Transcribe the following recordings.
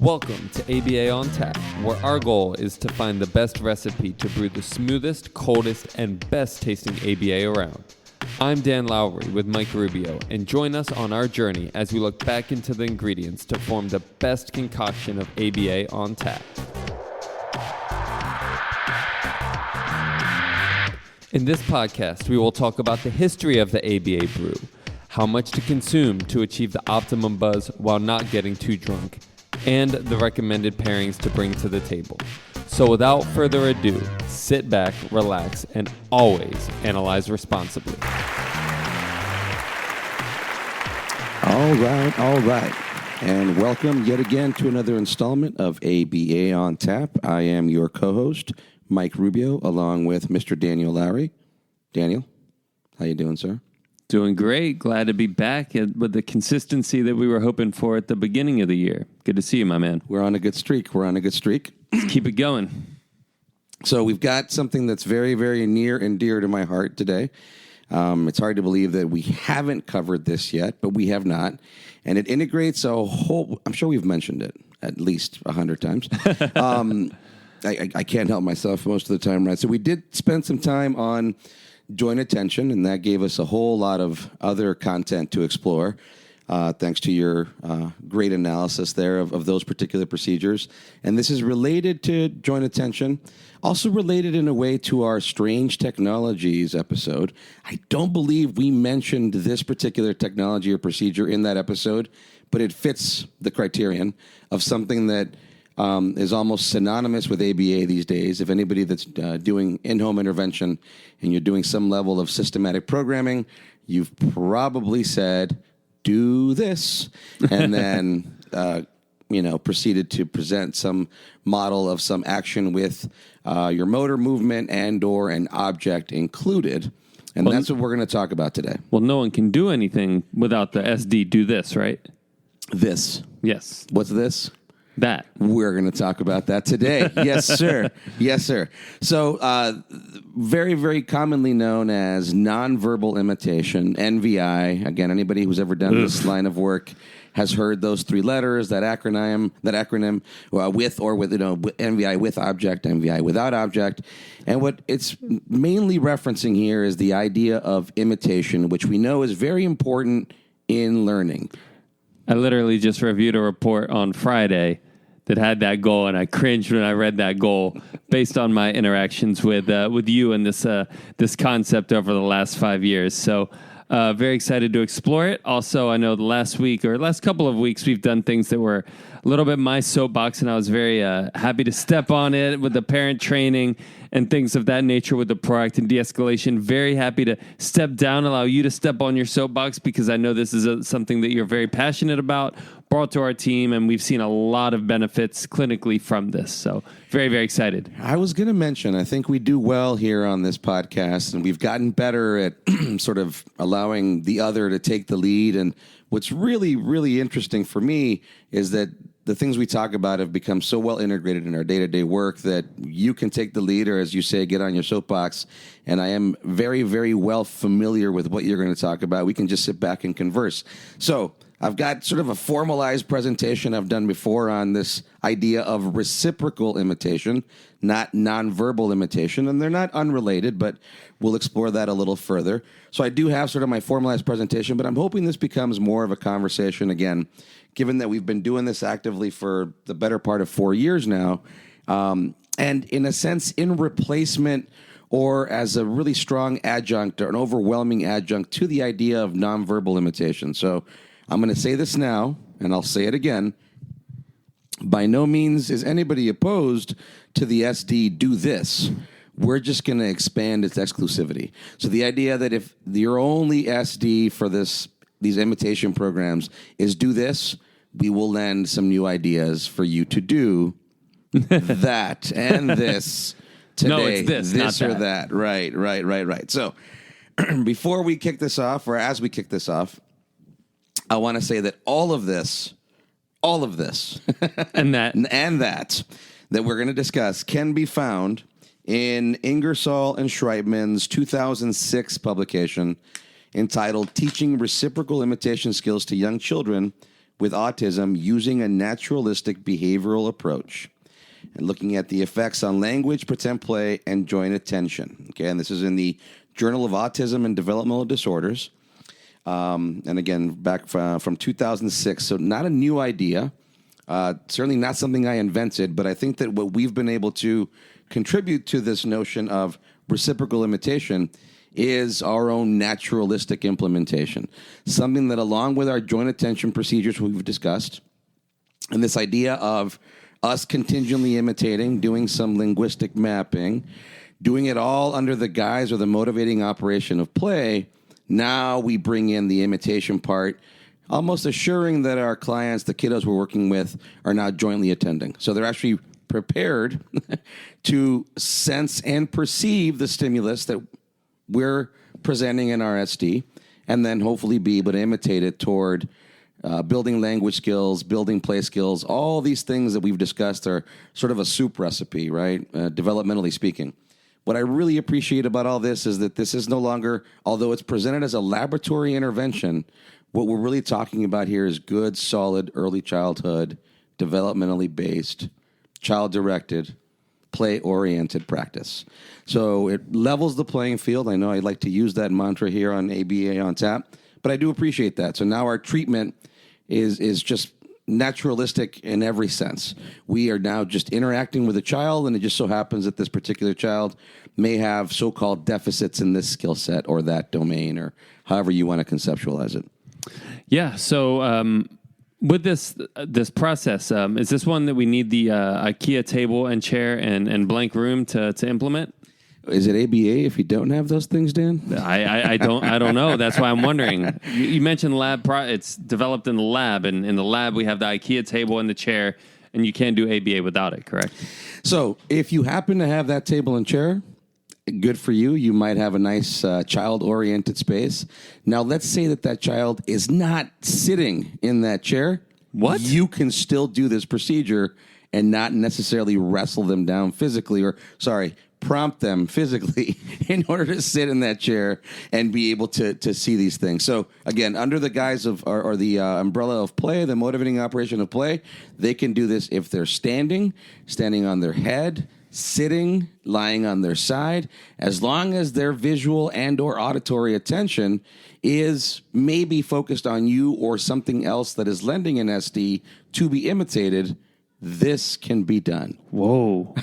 Welcome to ABA on Tap, where our goal is to find the best recipe to brew the smoothest, coldest, and best tasting ABA around. I'm Dan Lowry with Mike Rubio, and join us on our journey as we look back into the ingredients to form the best concoction of ABA on tap. In this podcast, we will talk about the history of the ABA brew, how much to consume to achieve the optimum buzz while not getting too drunk, and the recommended pairings to bring to the table. So without further ado, sit back, relax, and always analyze responsibly. All right. And welcome yet again to another installment of ABA on Tap. I am your co-host, Mike Rubio, along with Mr. Daniel Lowry. Daniel, how you doing, sir? Doing great. Glad to be back with the consistency that we were hoping for at the beginning of the year. Good to see you, my man. We're on a good streak. Let's keep it going. So we've got something that's very, very near and dear to my heart today. It's hard to believe that we haven't covered this yet, but we have not. And it integrates a whole, I'm sure we've mentioned it at least 100 times. I can't help myself most of the time, right? So we did spend some time on joint attention, and that gave us a whole lot of other content to explore, thanks to your great analysis there of those particular procedures. And this is related to joint attention, also related in a way to our strange technologies episode. I don't believe we mentioned this particular technology or procedure in that episode, but it fits the criterion of something that is almost synonymous with ABA these days. If anybody that's doing in-home intervention and you're doing some level of systematic programming, you've probably said, do this, and then, proceeded to present some model of some action with your motor movement and or an object included. And that's what we're going to talk about today. Well, no one can do anything without the SD do this, right? This. Yes. What's this? That. We're going to talk about that today. Yes, sir. Yes, sir. So very, very commonly known as nonverbal imitation, NVI. Again, anybody who's ever done this line of work has heard those three letters, that acronym with NVI with object, NVI without object. And what it's mainly referencing here is the idea of imitation, which we know is very important in learning. I literally just reviewed a report on Friday that had that goal, and I cringed when I read that goal based on my interactions with you and this concept over the last 5 years. So very excited to explore it. Also, I know the last couple of weeks, we've done things that were a little bit my soapbox, and I was very happy to step on it with the parent training and things of that nature with the proactive de-escalation. Very happy to step down, allow you to step on your soapbox, because I know this is something that you're very passionate about, brought to our team, and we've seen a lot of benefits clinically from this. So very, very excited. I was going to mention, I think we do well here on this podcast, and we've gotten better at sort of allowing the other to take the lead. And what's really, really interesting for me is that the things we talk about have become so well integrated in our day-to-day work that you can take the lead, or as you say, get on your soapbox. And I am very, very well familiar with what you're going to talk about. We can just sit back and converse. So I've got sort of a formalized presentation I've done before on this idea of reciprocal imitation, not nonverbal imitation. And they're not unrelated, but we'll explore that a little further. So I do have sort of my formalized presentation, but I'm hoping this becomes more of a conversation again, given that we've been doing this actively for the better part of 4 years now. And in a sense, in replacement or as a really strong adjunct or an overwhelming adjunct to the idea of nonverbal imitation. So I'm going to say this now, and I'll say it again. By no means is anybody opposed to the SD do this. We're just going to expand its exclusivity. So the idea that if your only SD for these imitation programs is do this, we will lend some new ideas for you to do that and this today. No, it's this or that. Right. So before we kick this off, or as we kick this off, I want to say that all of this, and that we're going to discuss can be found in Ingersoll and Schreibman's 2006 publication entitled Teaching Reciprocal Imitation Skills to Young Children with autism using a naturalistic behavioral approach and looking at the effects on language, pretend play, and joint attention. Okay, and this is in the Journal of Autism and Developmental Disorders. And again, back from 2006. So not a new idea. Certainly not something I invented, but I think that what we've been able to contribute to this notion of reciprocal imitation is our own naturalistic implementation. Something that, along with our joint attention procedures we've discussed, and this idea of us contingently imitating, doing some linguistic mapping, doing it all under the guise or the motivating operation of play, now we bring in the imitation part, almost assuring that our clients, the kiddos we're working with, are now jointly attending. So they're actually prepared to sense and perceive the stimulus that we're presenting in our SD, and then hopefully be able to imitate it toward building language skills, building play skills. All these things that we've discussed are sort of a soup recipe, right? Developmentally speaking. What I really appreciate about all this is that this is no longer, although it's presented as a laboratory intervention, what we're really talking about here is good, solid, early childhood, developmentally based, child-directed, play-oriented practice. So it levels the playing field. I know I like to use that mantra here on ABA on Tap, but I do appreciate that. So now our treatment is just naturalistic in every sense. We are now just interacting with a child, and it just so happens that this particular child may have so-called deficits in this skill set or that domain, or however you want to conceptualize it. Yeah. So with this process, is this one that we need the IKEA table and chair and blank room to implement? Is it ABA if you don't have those things, Dan? I don't know. That's why I'm wondering. You mentioned lab. It's developed in the lab, and in the lab we have the IKEA table and the chair, and you can't do ABA without it. Correct. So if you happen to have that table and chair, good for you. You might have a nice child-oriented space. Now, let's say that child is not sitting in that chair. What? You can still do this procedure and not necessarily wrestle them down physically, prompt them physically in order to sit in that chair and be able to see these things. So again, under the guise of or the umbrella of play, the motivating operation of play, they can do this if they're standing on their head, sitting, lying on their side, as long as their visual and or auditory attention is maybe focused on you or something else that is lending an SD to be imitated. This can be done. Whoa.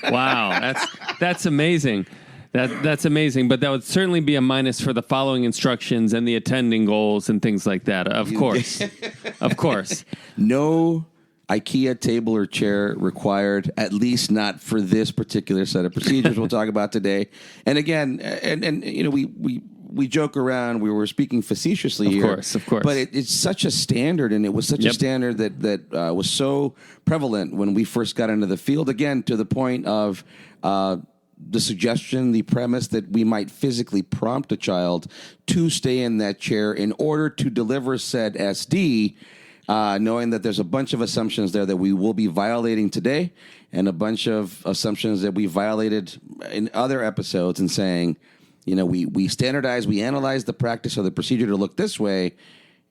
Wow. That's amazing. That's amazing. But that would certainly be a minus for the following instructions and the attending goals and things like that. Of course. Of course. No IKEA table or chair required, at least not for this particular set of procedures we'll talk about today. And again, and you know, we joke around. We were speaking facetiously here. Of course. But it's such a standard, and it was such a standard that was so prevalent when we first got into the field. Again, to the point of the suggestion, the premise that we might physically prompt a child to stay in that chair in order to deliver said SD, knowing that there's a bunch of assumptions there that we will be violating today, and a bunch of assumptions that we violated in other episodes, and saying, you know, we standardize, we analyze the practice of the procedure to look this way,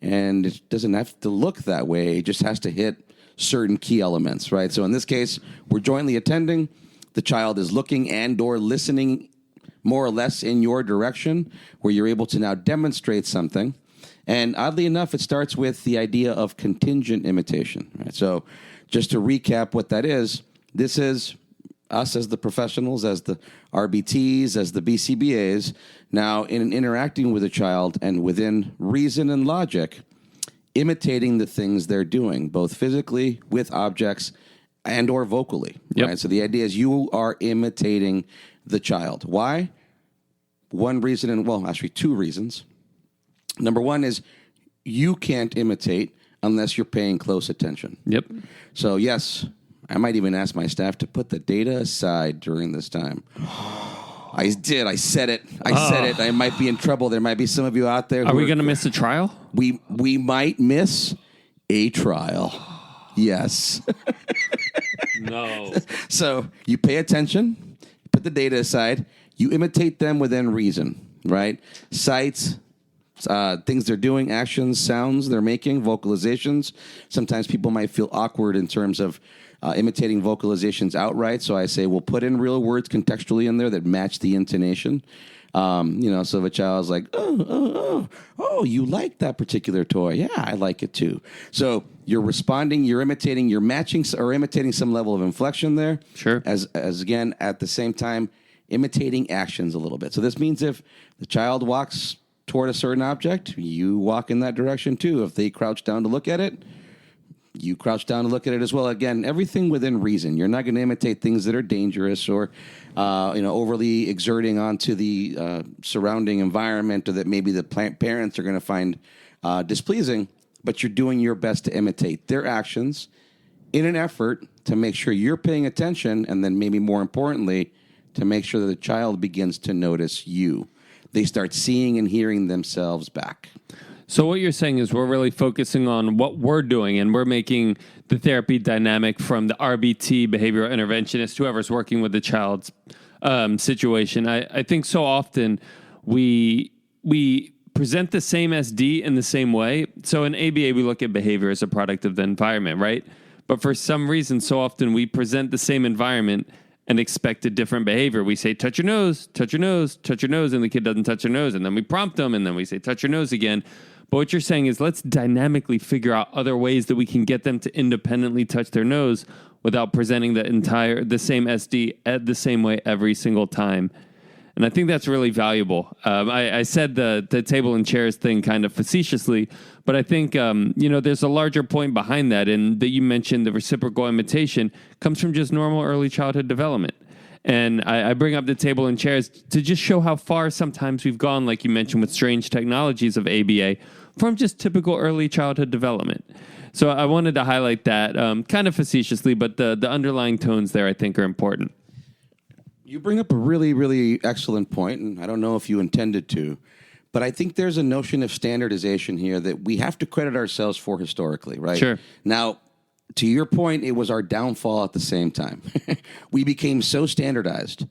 and it doesn't have to look that way. It just has to hit certain key elements, right? So in this case, we're jointly attending. The child is looking and or listening more or less in your direction, where you're able to now demonstrate something. And oddly enough, it starts with the idea of contingent imitation, right? So just to recap what that is, this is us as the professionals, as the RBTs, as the BCBAs, now in interacting with a child and within reason and logic, imitating the things they're doing, both physically with objects and or vocally. Yep. Right? So the idea is you are imitating the child. Why? One reason, and well, actually two reasons. Number one is you can't imitate unless you're paying close attention. Yep. So yes, I might even ask my staff to put the data aside during this time. I did. I said it. Said it. I might be in trouble. There might be some of you out there. Are we going to miss a trial? We might miss a trial. Yes. No. So you pay attention, put the data aside, you imitate them within reason, right? Sight, things they're doing, actions, sounds they're making, vocalizations. Sometimes people might feel awkward in terms of imitating vocalizations outright. So I say, we'll put in real words contextually in there that match the intonation. So if a child's like, oh, you like that particular toy. Yeah, I like it too. So you're responding, you're imitating, you're matching or imitating some level of inflection there. Sure. As again, at the same time, imitating actions a little bit. So this means if the child walks toward a certain object, you walk in that direction too. If they crouch down to look at it, you crouch down to look at it as well. Again, everything within reason. You're not going to imitate things that are dangerous or, overly exerting onto the surrounding environment, or that maybe the parents are going to find displeasing. But you're doing your best to imitate their actions in an effort to make sure you're paying attention, and then maybe more importantly, to make sure that the child begins to notice you. They start seeing and hearing themselves back. So what you're saying is we're really focusing on what we're doing, and we're making the therapy dynamic from the RBT, behavioral interventionist, whoever's working with the child's situation. I think so often we present the same SD in the same way. So in ABA, we look at behavior as a product of the environment, right? But for some reason, so often we present the same environment and expect a different behavior. We say, touch your nose, touch your nose, touch your nose, and the kid doesn't touch their nose. And then we prompt them, and then we say, touch your nose again. But what you're saying is let's dynamically figure out other ways that we can get them to independently touch their nose without presenting the same SD the same way every single time. And I think that's really valuable. I said the table and chairs thing kind of facetiously, but I think, there's a larger point behind that. And that you mentioned the reciprocal imitation comes from just normal early childhood development. And I bring up the table and chairs to just show how far sometimes we've gone, like you mentioned, with strange technologies of ABA from just typical early childhood development. So I wanted to highlight that kind of facetiously, but the underlying tones there I think are important. You bring up a really, really excellent point, and I don't know if you intended to, but I think there's a notion of standardization here that we have to credit ourselves for historically, right? Sure. Now, to your point, it was our downfall at the same time. We became so standardized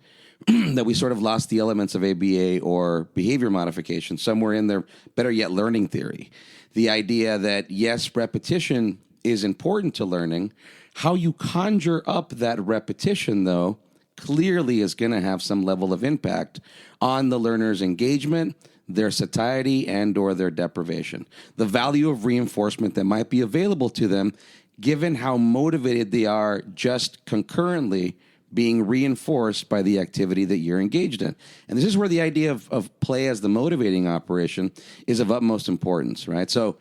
that we sort of lost the elements of ABA or behavior modification somewhere in there, better yet, learning theory. The idea that, yes, repetition is important to learning. How you conjure up that repetition, though, clearly is going to have some level of impact on the learner's engagement, their satiety, and or their deprivation. The value of reinforcement that might be available to them, given how motivated they are just concurrently being reinforced by the activity that you're engaged in. And this is where the idea of play as the motivating operation is of utmost importance, right? So,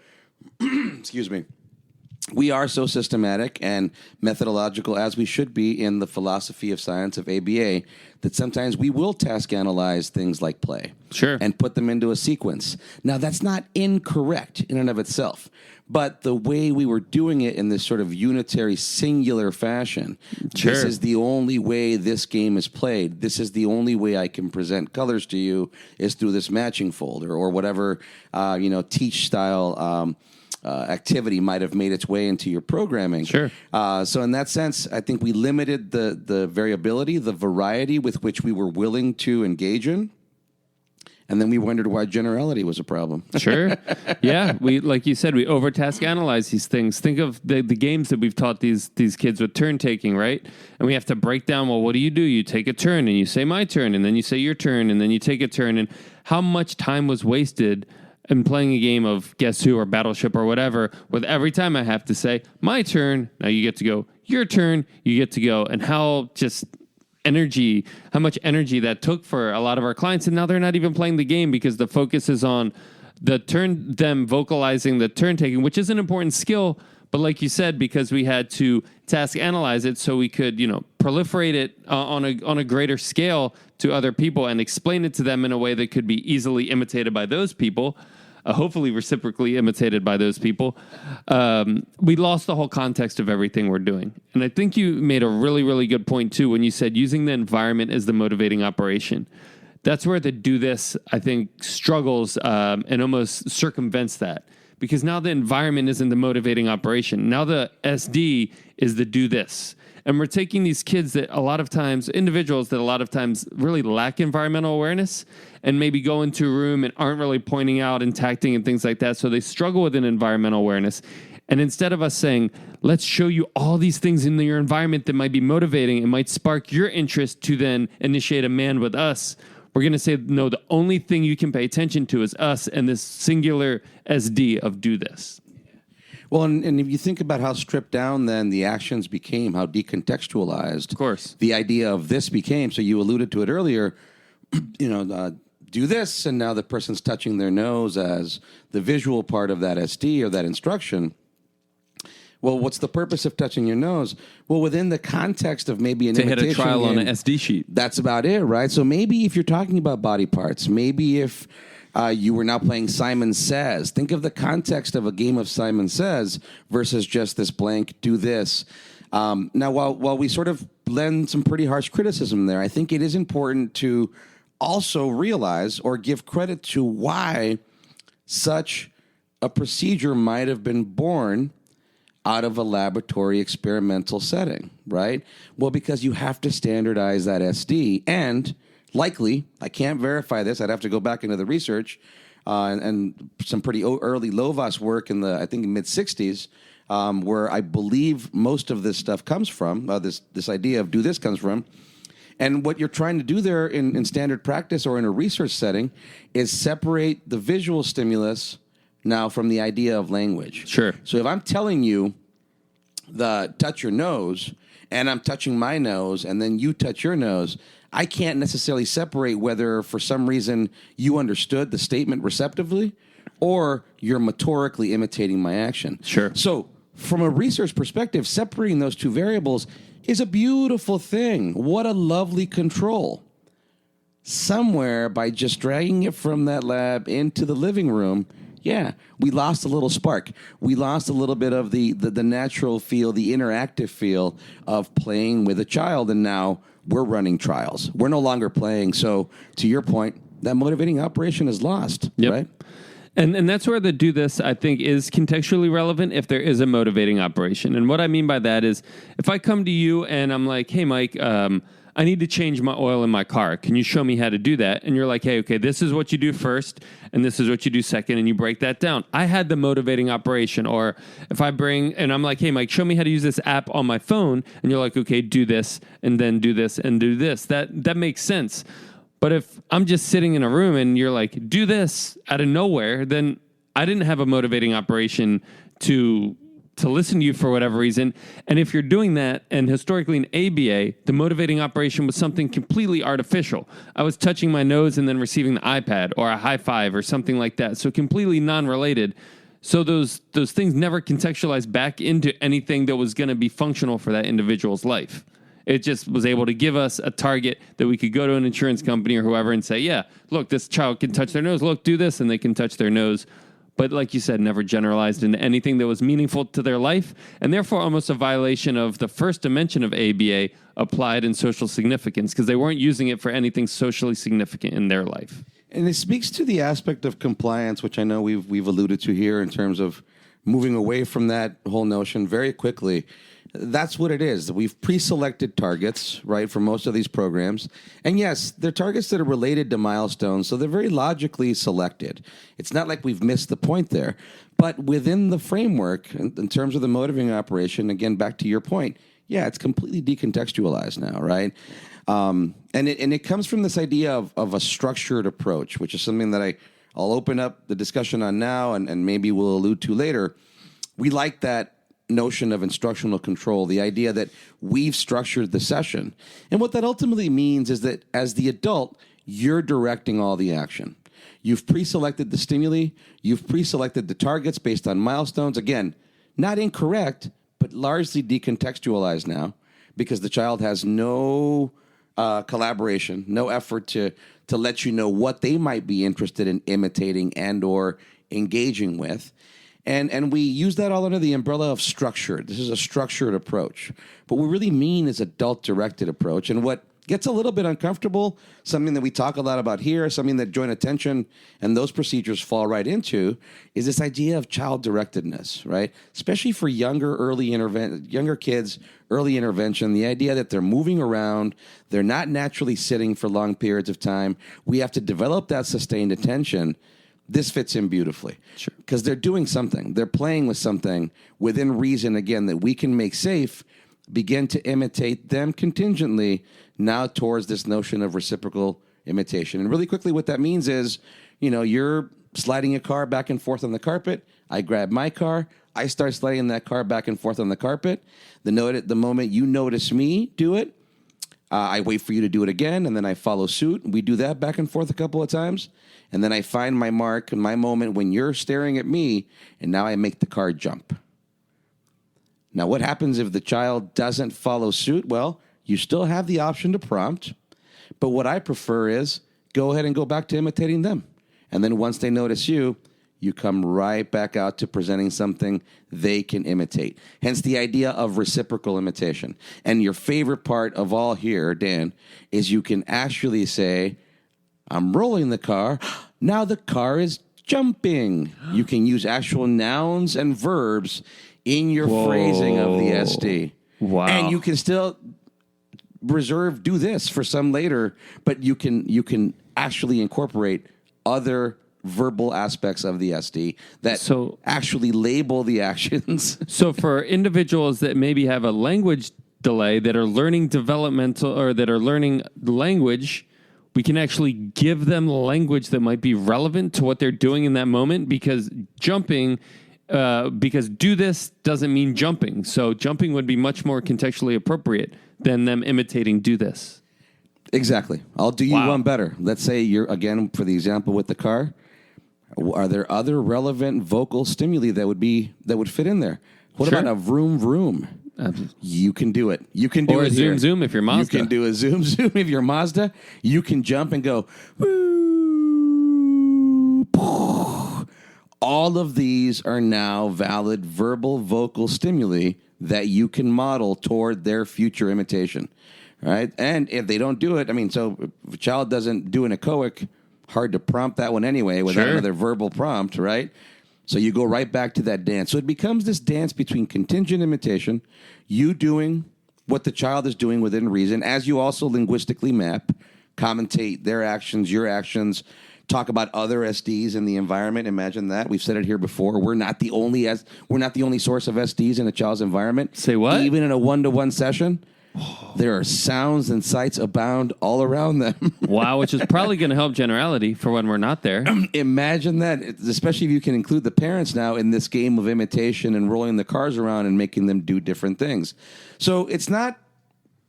excuse me. We are so systematic and methodological, as we should be in the philosophy of science of ABA, that sometimes we will task analyze things like play. Sure. And put them into a sequence. Now, that's not incorrect in and of itself, but the way we were doing it in this sort of unitary, singular fashion, sure. This is the only way this game is played. This is the only way I can present colors to you is through this matching folder or whatever, teach style activity might have made its way into your programming. Sure. So in that sense, I think we limited the variability, the variety with which we were willing to engage in. And then we wondered why generality was a problem. Sure. Yeah. We, like you said, we overtask analyze these things. Think of the games that we've taught these kids with turn taking, right? And we have to break down, well, what do? You take a turn and you say my turn, and then you say your turn, and then you take a turn. And how much time was wasted in playing a game of Guess Who or Battleship or whatever, with every time I have to say my turn, now you get to go, your turn, you get to go, and how much energy that took for a lot of our clients. And now they're not even playing the game because the focus is on them vocalizing the turn taking, which is an important skill. But like you said, because we had to task analyze it so we could, proliferate it on a greater scale to other people and explain it to them in a way that could be easily imitated by those people, hopefully reciprocally imitated by those people, we lost the whole context of everything we're doing. And I think you made a really, really good point, too, when you said using the environment as the motivating operation. That's where the do this, I think, struggles and almost circumvents that. because now the environment isn't the motivating operation. Now the SD is the do this. And we're taking these kids that a lot of times, individuals that a lot of times really lack environmental awareness and maybe go into a room and aren't really pointing out and tacting and things like that. So they struggle with an environmental awareness. And instead of us saying, let's show you all these things in your environment that might be motivating and might spark your interest to then initiate a man with us, we're going to say, no, the only thing you can pay attention to is us and this singular SD of do this. Well, and if you think about how stripped down then the actions became, how decontextualized, Of course, the idea of this became. So you alluded to it earlier, do this, and now the person's touching their nose as the visual part of that SD or that instruction. Well, what's the purpose of touching your nose? Well, within the context of maybe an to hit imitation a trial game, on an SD sheet. That's about it, right? So maybe if you're talking about body parts, maybe if you were now playing Simon Says, think of the context of a game of Simon Says versus just this blank, do this. Now, while we sort of lend some pretty harsh criticism there, I think it is important to also realize or give credit to why such a procedure might have been born out of a laboratory experimental setting, right? Well, because you have to standardize that SD, and likely, I can't verify this, I'd have to go back into the research, and some pretty early Lovaas work in the, I think, mid-'60s, where I believe most of this stuff comes from, this idea of do this comes from. And what you're trying to do there in standard practice or in a research setting is separate the visual stimulus now from the idea of language. Sure. So if I'm telling you touch your nose, and I'm touching my nose, and then you touch your nose, I can't necessarily separate whether for some reason you understood the statement receptively or you're motorically imitating my action. Sure. So from a research perspective, separating those two variables is a beautiful thing. What a lovely control. Somewhere by just dragging it from that lab into the living room, yeah, we lost a little spark. We lost a little bit of the natural feel, the interactive feel of playing with a child, and now we're running trials. We're no longer playing. So to your point, that motivating operation is lost, yep. Right? And that's where the do this, I think, is contextually relevant if there is a motivating operation. And what I mean by that is if I come to you and I'm like, hey, Mike, I need to change my oil in my car. Can you show me how to do that? And you're like, hey, okay, this is what you do first, and this is what you do second, and you break that down. I had the motivating operation. Or if I bring, and I'm like, hey, Mike, show me how to use this app on my phone, and you're like, okay, do this, and then do this, and do this. That makes sense. But if I'm just sitting in a room and you're like, do this out of nowhere, then I didn't have a motivating operation to listen to you for whatever reason. And if you're doing that, and historically in ABA, the motivating operation was something completely artificial. I was touching my nose and then receiving the iPad or a high five or something like that. So completely non-related. So those things never contextualized back into anything that was going to be functional for that individual's life. It just was able to give us a target that we could go to an insurance company or whoever and say, yeah, look, this child can touch their nose. Look, do this. And they can touch their nose. But like you said, never generalized into anything that was meaningful to their life, and therefore almost a violation of the first dimension of ABA, applied in social significance, because they weren't using it for anything socially significant in their life. And it speaks to the aspect of compliance, which I know we've alluded to here in terms of moving away from that whole notion very quickly. That's what it is. We've pre-selected targets, right, for most of these programs. And yes, they're targets that are related to milestones, so they're very logically selected. It's not like we've missed the point there. But within the framework, in terms of the motivating operation, again, back to your point, yeah, it's completely decontextualized now, right? And it comes from this idea of a structured approach, which is something that I'll open up the discussion on now and maybe we'll allude to later. We like that notion of instructional control, the idea that we've structured the session. And what that ultimately means is that as the adult, you're directing all the action. You've pre-selected the stimuli, you've pre-selected the targets based on milestones. Again, not incorrect, but largely decontextualized now because the child has no collaboration, no effort to let you know what they might be interested in imitating and or engaging with. And we use that all under the umbrella of structured. This is a structured approach. But what we really mean is adult-directed approach. And what gets a little bit uncomfortable, something that we talk a lot about here, something that joint attention and those procedures fall right into, is this idea of child-directedness, right? Especially for younger kids, early intervention, the idea that they're moving around, they're not naturally sitting for long periods of time. We have to develop that sustained attention. This fits in beautifully. Sure. Because they're doing something. They're playing with something within reason, again, that we can make safe, begin to imitate them contingently now towards this notion of reciprocal imitation. And really quickly, what that means is, you're sliding a car back and forth on the carpet. I grab my car. I start sliding that car back and forth on the carpet. The moment you notice me do it, I wait for you to do it again, and then I follow suit. We do that back and forth a couple of times, and then I find my mark and my moment when you're staring at me, and now I make the car jump. Now, what happens if the child doesn't follow suit? Well, you still have the option to prompt, but what I prefer is go ahead and go back to imitating them. And then once they notice you, you come right back out to presenting something they can imitate. Hence the idea of reciprocal imitation. And your favorite part of all here, Dan, is you can actually say, I'm rolling the car. Now the car is jumping. You can use actual nouns and verbs in your phrasing of the SD. Wow. And you can still do this for some later, but you can actually incorporate other verbal aspects of the SD that actually label the actions. So for individuals that maybe have a language delay, that are learning developmental or that are learning language, we can actually give them language that might be relevant to what they're doing in that moment, because do this doesn't mean jumping. So jumping would be much more contextually appropriate than them imitating do this. Exactly. I'll do you one better. Let's say again, for the example with the car, are there other relevant vocal stimuli that would fit in there? What about a vroom vroom? You can do it. You can do or it a zoom here. zoom if you're Mazda. You can do a zoom zoom if you're Mazda. You can jump and go. All of these are now valid verbal vocal stimuli that you can model toward their future imitation, right? And if they don't do it, so if a child doesn't do an echoic, hard to prompt that one anyway without another verbal prompt, right? So you go right back to that dance. So it becomes this dance between contingent imitation, you doing what the child is doing within reason, as you also linguistically map, commentate their actions, your actions, talk about other SDs in the environment. Imagine that. We've said it here before. We're not the only source of SDs in a child's environment. Say what? Even in a one-to-one session, there are sounds and sights abound all around them. Wow, which is probably going to help generality for when we're not there. Imagine that, especially if you can include the parents now in this game of imitation and rolling the cars around and making them do different things. So it's not,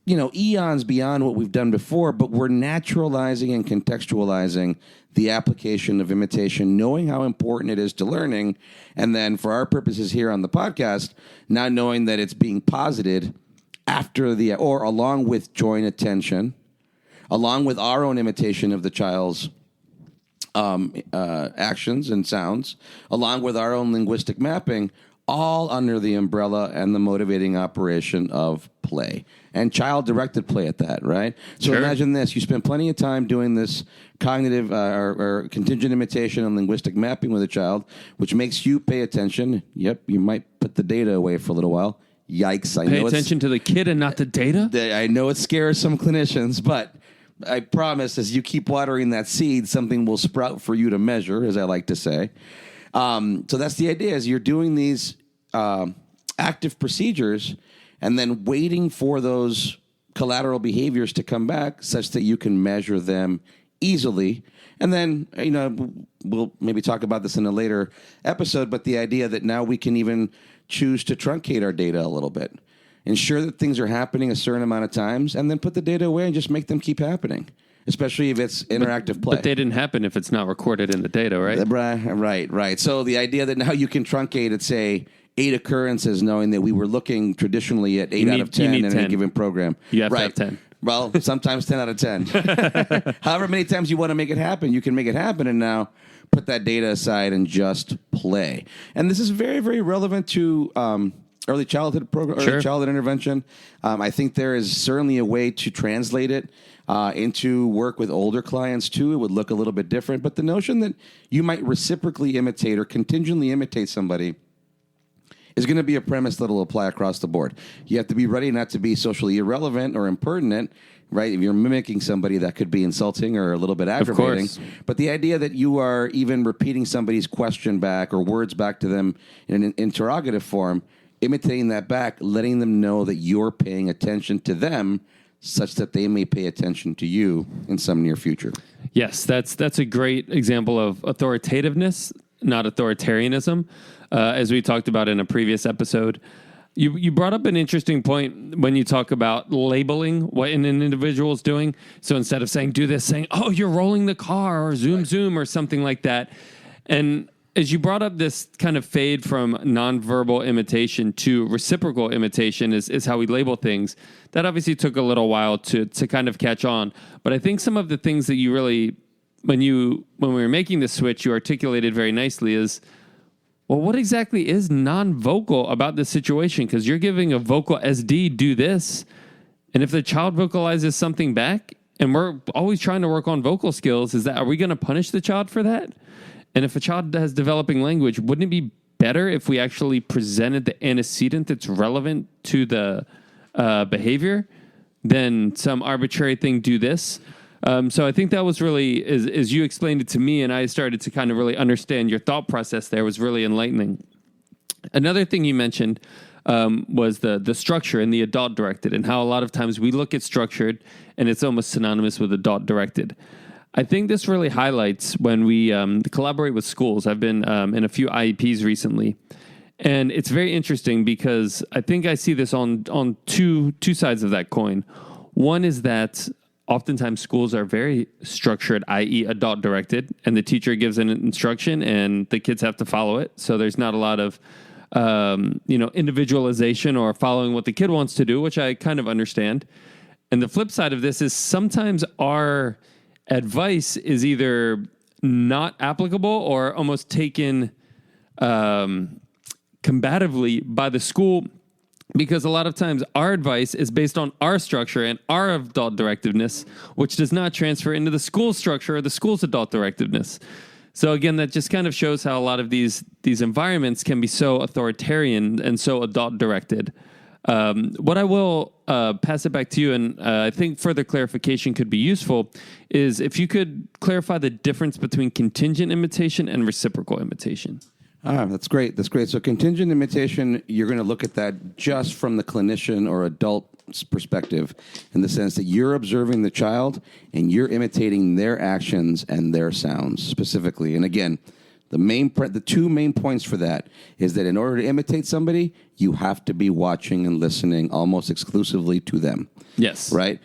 eons beyond what we've done before, but we're naturalizing and contextualizing the application of imitation, knowing how important it is to learning, and then for our purposes here on the podcast, now knowing that it's being posited along with joint attention, along with our own imitation of the child's actions and sounds, along with our own linguistic mapping, all under the umbrella and the motivating operation of play. And child-directed play at that, right? So imagine this. You spend plenty of time doing this cognitive or contingent imitation and linguistic mapping with a child, which makes you pay attention. Yep, you might put the data away for a little while. Yikes. Pay attention to the kid and not the data? I know it scares some clinicians, but I promise as you keep watering that seed, something will sprout for you to measure, as I like to say. So that's the idea, is you're doing these active procedures and then waiting for those collateral behaviors to come back such that you can measure them easily. And then, we'll maybe talk about this in a later episode, but the idea that now we can even choose to truncate our data a little bit, ensure that things are happening a certain amount of times, and then put the data away and just make them keep happening, especially if it's interactive play. But they didn't happen if it's not recorded in the data, right? Right. So the idea that now you can truncate at, say, 8 occurrences, knowing that we were looking traditionally at 8 out of 10 in any given program. You have to have 10. Well, sometimes 10 out of 10. However many times you want to make it happen, you can make it happen, and now put that data aside and just play. And this is very, very relevant to early childhood program, Sure. early childhood intervention. I think there is certainly a way to translate it into work with older clients too. It would look a little bit different, but the notion that you might reciprocally imitate or contingently imitate somebody is going to be a premise that will apply across the board. You have to be ready not to be socially irrelevant or impertinent, right? If you're mimicking somebody, that could be insulting or a little bit aggravating. Of course. But the idea that you are even repeating somebody's question back or words back to them in an interrogative form, imitating that back, letting them know that you're paying attention to them such that they may pay attention to you in some near future. Yes, that's a great example of authoritativeness, not authoritarianism, as we talked about in a previous episode. You brought up an interesting point when you talk about labeling what an individual is doing. So instead of saying, do this, saying, oh, you're rolling the car or zoom or something like that. And as you brought up this kind of fade from nonverbal imitation to reciprocal imitation is how we label things. That obviously took a little while to kind of catch on. But I think some of the things that you really, when we were making the switch, you articulated very nicely is, well, what exactly is non-vocal about this situation? Because you're giving a vocal SD, do this. And if the child vocalizes something back, and we're always trying to work on vocal skills, are we going to punish the child for that? And if a child has developing language, wouldn't it be better if we actually presented the antecedent that's relevant to the behavior than some arbitrary thing, do this? So I think that was really, as you explained it to me and I started to kind of really understand your thought process there, was really enlightening. Another thing you mentioned was the structure and the adult-directed, and how a lot of times we look at structured and it's almost synonymous with adult-directed. I think this really highlights when we collaborate with schools. I've been in a few IEPs recently, and it's very interesting because I think I see this on two sides of that coin. One is that oftentimes schools are very structured, i.e. adult-directed, and the teacher gives an instruction and the kids have to follow it. So there's not a lot of individualization or following what the kid wants to do, which I kind of understand. And the flip side of this is sometimes our advice is either not applicable or almost taken combatively by the school, because a lot of times our advice is based on our structure and our adult directiveness, which does not transfer into the school structure or the school's adult directiveness. So again, that just kind of shows how a lot of these environments can be so authoritarian and so adult directed. What I will pass it back to you, and I think further clarification could be useful, is if you could clarify the difference between contingent imitation and reciprocal imitation. That's great. That's great. So contingent imitation, you're going to look at that just from the clinician or adult's perspective, in the sense that you're observing the child and you're imitating their actions and their sounds specifically. And again, the two main points for that is that in order to imitate somebody, you have to be watching and listening almost exclusively to them. Yes. Right?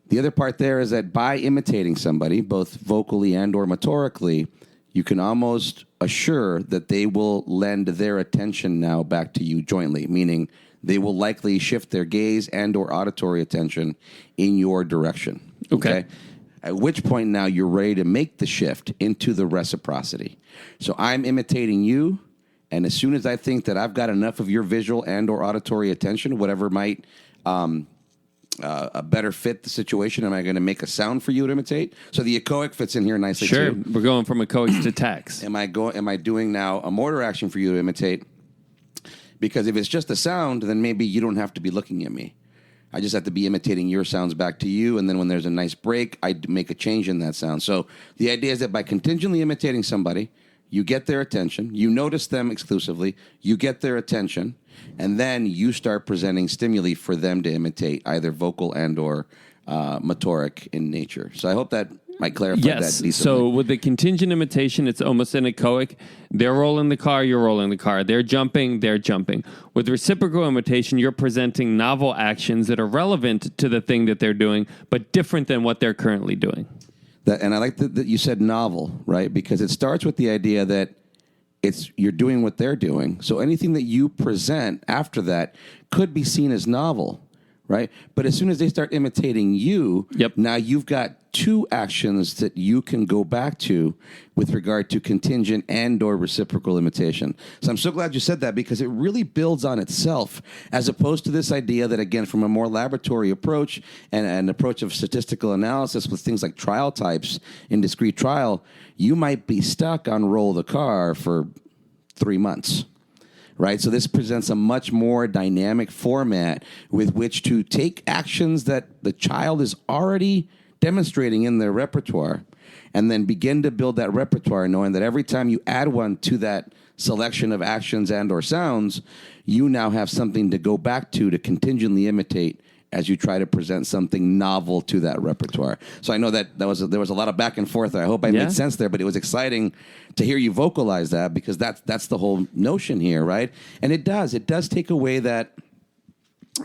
The other part there is that by imitating somebody, both vocally and or motorically, you can almost assure that they will lend their attention now back to you jointly, meaning they will likely shift their gaze and or auditory attention in your direction. Okay. At which point now you're ready to make the shift into the reciprocity. So I'm imitating you, and as soon as I think that I've got enough of your visual and or auditory attention, whatever might better fit the situation, am I going to make a sound for you to imitate? So the echoic fits in here nicely Sure. too. We're going from echoics to tax. Am I doing now a motor action for you to imitate? Because if it's just a sound, then maybe you don't have to be looking at me. I just have to be imitating your sounds back to you, and then when there's a nice break, I make a change in that sound. So the idea is that by contingently imitating somebody, you get their attention, you notice them exclusively, you get their attention, and then you start presenting stimuli for them to imitate, either vocal and or motoric in nature. So I hope that might clarify that decently. So with the contingent imitation, it's almost an echoic. They're rolling the car, you're rolling the car. They're jumping, they're jumping. With reciprocal imitation, you're presenting novel actions that are relevant to the thing that they're doing, but different than what they're currently doing. And I like that you said novel, right? Because it starts with the idea that you're doing what they're doing. So anything that you present after that could be seen as novel, right? But as soon as they start imitating you, Yep. now you've got two actions that you can go back to with regard to contingent and or reciprocal imitation. So I'm so glad you said that, because it really builds on itself, as opposed to this idea that, again, from a more laboratory approach and an approach of statistical analysis with things like trial types in discrete trial, you might be stuck on roll the car for 3 months. Right? So this presents a much more dynamic format with which to take actions that the child is already demonstrating in their repertoire, and then begin to build that repertoire, knowing that every time you add one to that selection of actions and or sounds, you now have something to go back to contingently imitate as you try to present something novel to that repertoire. So I know that there was a lot of back and forth there. I hope I made sense there, but it was exciting to hear you vocalize that, because that's the whole notion here, right? And it does take away that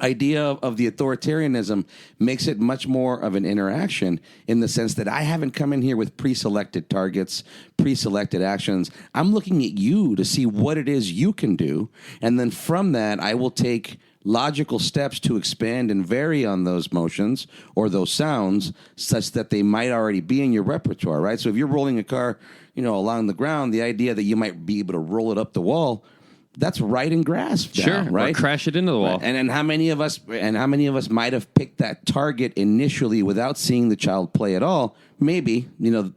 idea of the authoritarianism, makes it much more of an interaction, in the sense that I haven't come in here with pre-selected targets, pre-selected actions. I'm looking at you to see what it is you can do, and then from that I will take logical steps to expand and vary on those motions or those sounds, such that they might already be in your repertoire, right? So if you're rolling a car, along the ground, the idea that you might be able to roll it up the wall, that's right in grasp now, right? Or crash it into the wall. Right. And then how many of us might have picked that target initially without seeing the child play at all? Maybe,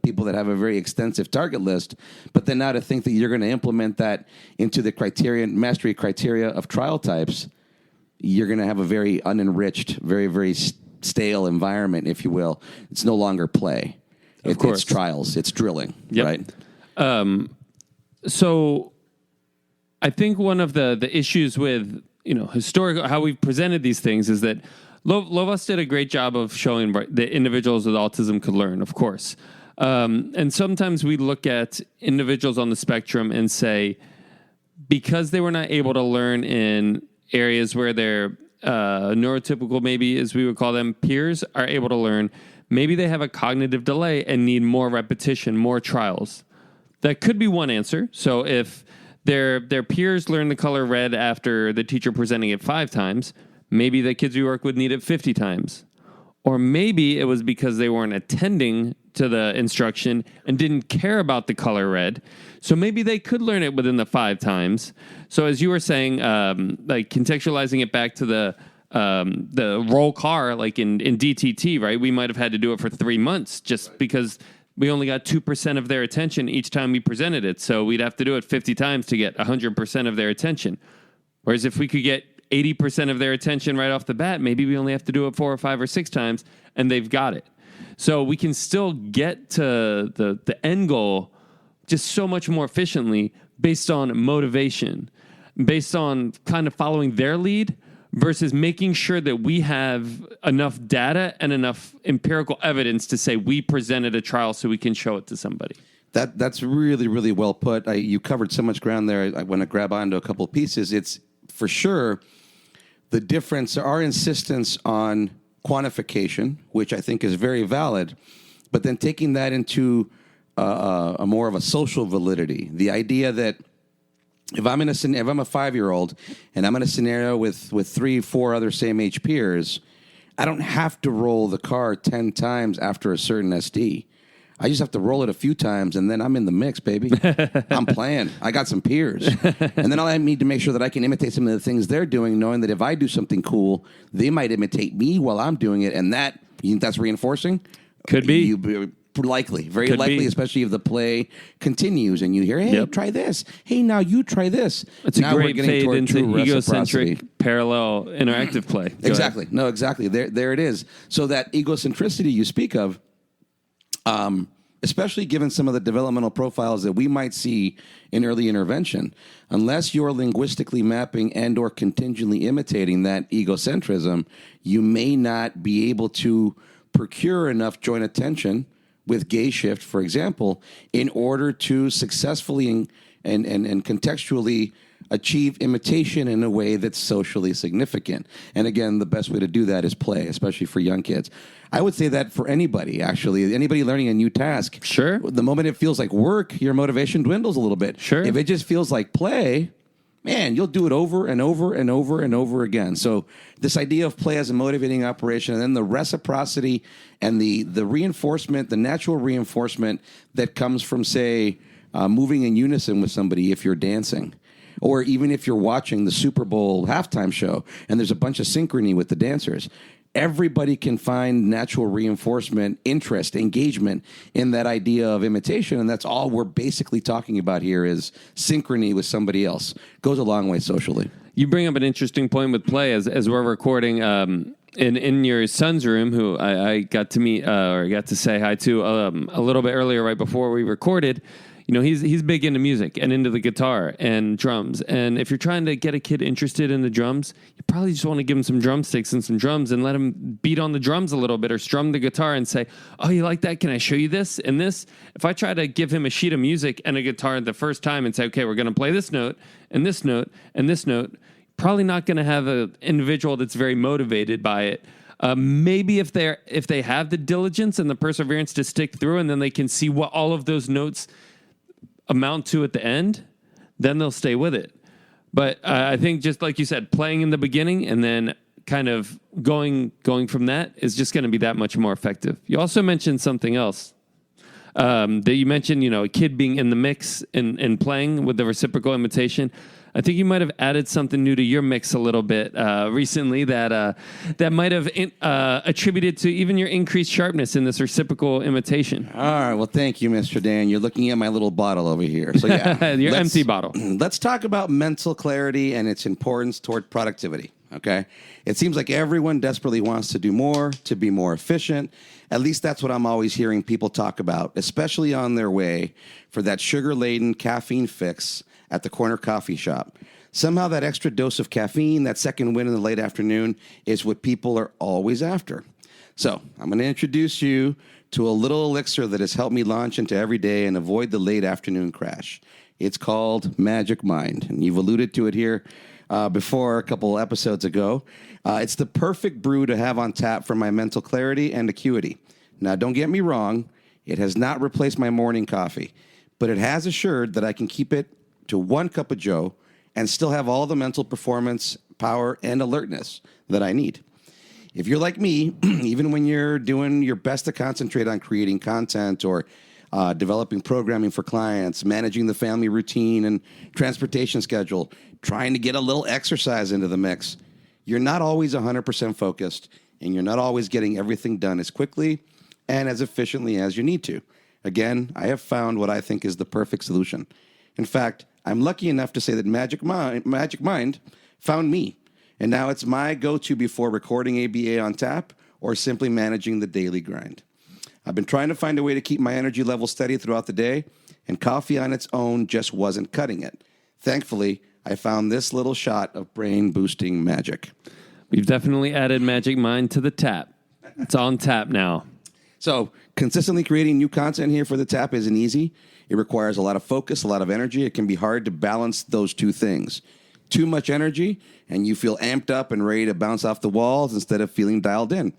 people that have a very extensive target list, but then now to think that you're going to implement that into the mastery criteria of trial types, you're going to have a very unenriched, very, very stale environment, if you will. It's no longer play. It's trials. It's drilling, right? So I think one of the issues with, historical, how we've presented these things is that Lovaas did a great job of showing that individuals with autism could learn, of course. And sometimes we look at individuals on the spectrum and say, because they were not able to learn in areas where their neurotypical, maybe as we would call them, peers are able to learn, maybe they have a cognitive delay and need more repetition, more trials. That could be one answer. So if their peers learn the color red after the teacher presenting it 5 times, maybe the kids we work with need it 50 times. Or maybe it was because they weren't attending to the instruction and didn't care about the color red. So maybe they could learn it within the 5 times. So as you were saying, like contextualizing it back to the roll car, like in DTT, right? We might have had to do it for 3 months just because we only got 2% of their attention each time we presented it. So we'd have to do it 50 times to get 100% of their attention. Whereas if we could get 80% of their attention right off the bat, maybe we only have to do it 4 or 5 or 6 times and they've got it. So we can still get to the end goal just so much more efficiently based on motivation, based on kind of following their lead versus making sure that we have enough data and enough empirical evidence to say we presented a trial so we can show it to somebody. That's really, really well put. You covered so much ground there. I want to grab onto a couple of pieces. It's for sure the difference, our insistence on quantification, which I think is very valid, but then taking that into a more of a social validity. The idea that if I'm a 5-year-old and I'm in a scenario with 3, 4 other same age peers, I don't have to roll the car 10 times after a certain SD. I just have to roll it a few times, and then I'm in the mix, baby. I'm playing. I got some peers. And then I need to make sure that I can imitate some of the things they're doing, knowing that if I do something cool, they might imitate me while I'm doing it, and that, you think that's reinforcing? Could be. Very likely, especially if the play continues and you hear, hey, try this. Hey, now you try this. It's now a great fade into egocentric parallel interactive play. Exactly. No, exactly. There it is. So that egocentricity you speak of, especially given some of the developmental profiles that we might see in early intervention, unless you're linguistically mapping and or contingently imitating that egocentrism, you may not be able to procure enough joint attention with gaze shift, for example, in order to successfully and contextually achieve imitation in a way that's socially significant. And again, the best way to do that is play, especially for young kids. I would say that for anybody, actually, anybody learning a new task. Sure. The moment it feels like work, your motivation dwindles a little bit. Sure. If it just feels like play, man, you'll do it over and over and over and over again. So this idea of play as a motivating operation, and then the reciprocity and the reinforcement, the natural reinforcement that comes from, say, moving in unison with somebody if you're dancing. Or even if you're watching the Super Bowl halftime show and there's a bunch of synchrony with the dancers. Everybody can find natural reinforcement, interest, engagement in that idea of imitation. And that's all we're basically talking about here is synchrony with somebody else. Goes a long way socially. You bring up an interesting point with play as we're recording in your son's room, who I got to meet or got to say hi to a little bit earlier right before we recorded. You know, he's big into music and into the guitar and drums. And if you're trying to get a kid interested in the drums, you probably just want to give him some drumsticks and some drums and let him beat on the drums a little bit or strum the guitar and say, oh, you like that? Can I show you this and this? If I try to give him a sheet of music and a guitar the first time and say, okay, we're going to play this note and this note and this note, probably not going to have an individual that's very motivated by it. Maybe if they have the diligence and the perseverance to stick through, and then they can see what all of those notes amount to at the end, then they'll stay with it. But I think just like you said, playing in the beginning and then kind of going from that is just going to be that much more effective. You also mentioned something else that you mentioned, you know, a kid being in the mix and playing with the reciprocal imitation. I think you might have added something new to your mix a little bit recently that might have attributed to even your increased sharpness in this reciprocal imitation. All right. Well, thank you, Mr. Dan. You're looking at my little bottle over here. So, yeah. Your empty bottle. Let's talk about mental clarity and its importance toward productivity, okay? It seems like everyone desperately wants to do more, to be more efficient. At least that's what I'm always hearing people talk about, especially on their way for that sugar-laden caffeine fix at the corner coffee shop. Somehow that extra dose of caffeine, that second win in the late afternoon, is what people are always after. So I'm going to introduce you to a little elixir that has helped me launch into every day and avoid the late afternoon crash. It's called Magic Mind, and you've alluded to it here before a couple episodes ago. It's the perfect brew to have on tap for my mental clarity and acuity. Now, don't get me wrong, it has not replaced my morning coffee, but it has assured that I can keep it to 1 cup of joe and still have all the mental performance, power, and alertness that I need. If you're like me, even when you're doing your best to concentrate on creating content or developing programming for clients, managing the family routine and transportation schedule, trying to get a little exercise into the mix, you're not always 100% focused, and you're not always getting everything done as quickly and as efficiently as you need to. Again, I have found what I think is the perfect solution. In fact, I'm lucky enough to say that Magic Mind found me, and now it's my go-to before recording ABA on tap or simply managing the daily grind. I've been trying to find a way to keep my energy level steady throughout the day, and coffee on its own just wasn't cutting it. Thankfully, I found this little shot of brain-boosting magic. We've definitely added Magic Mind to the tap. It's on tap now. So consistently creating new content here for the tap isn't easy. It requires a lot of focus, a lot of energy. It can be hard to balance those two things. Too much energy, and you feel amped up and ready to bounce off the walls instead of feeling dialed in.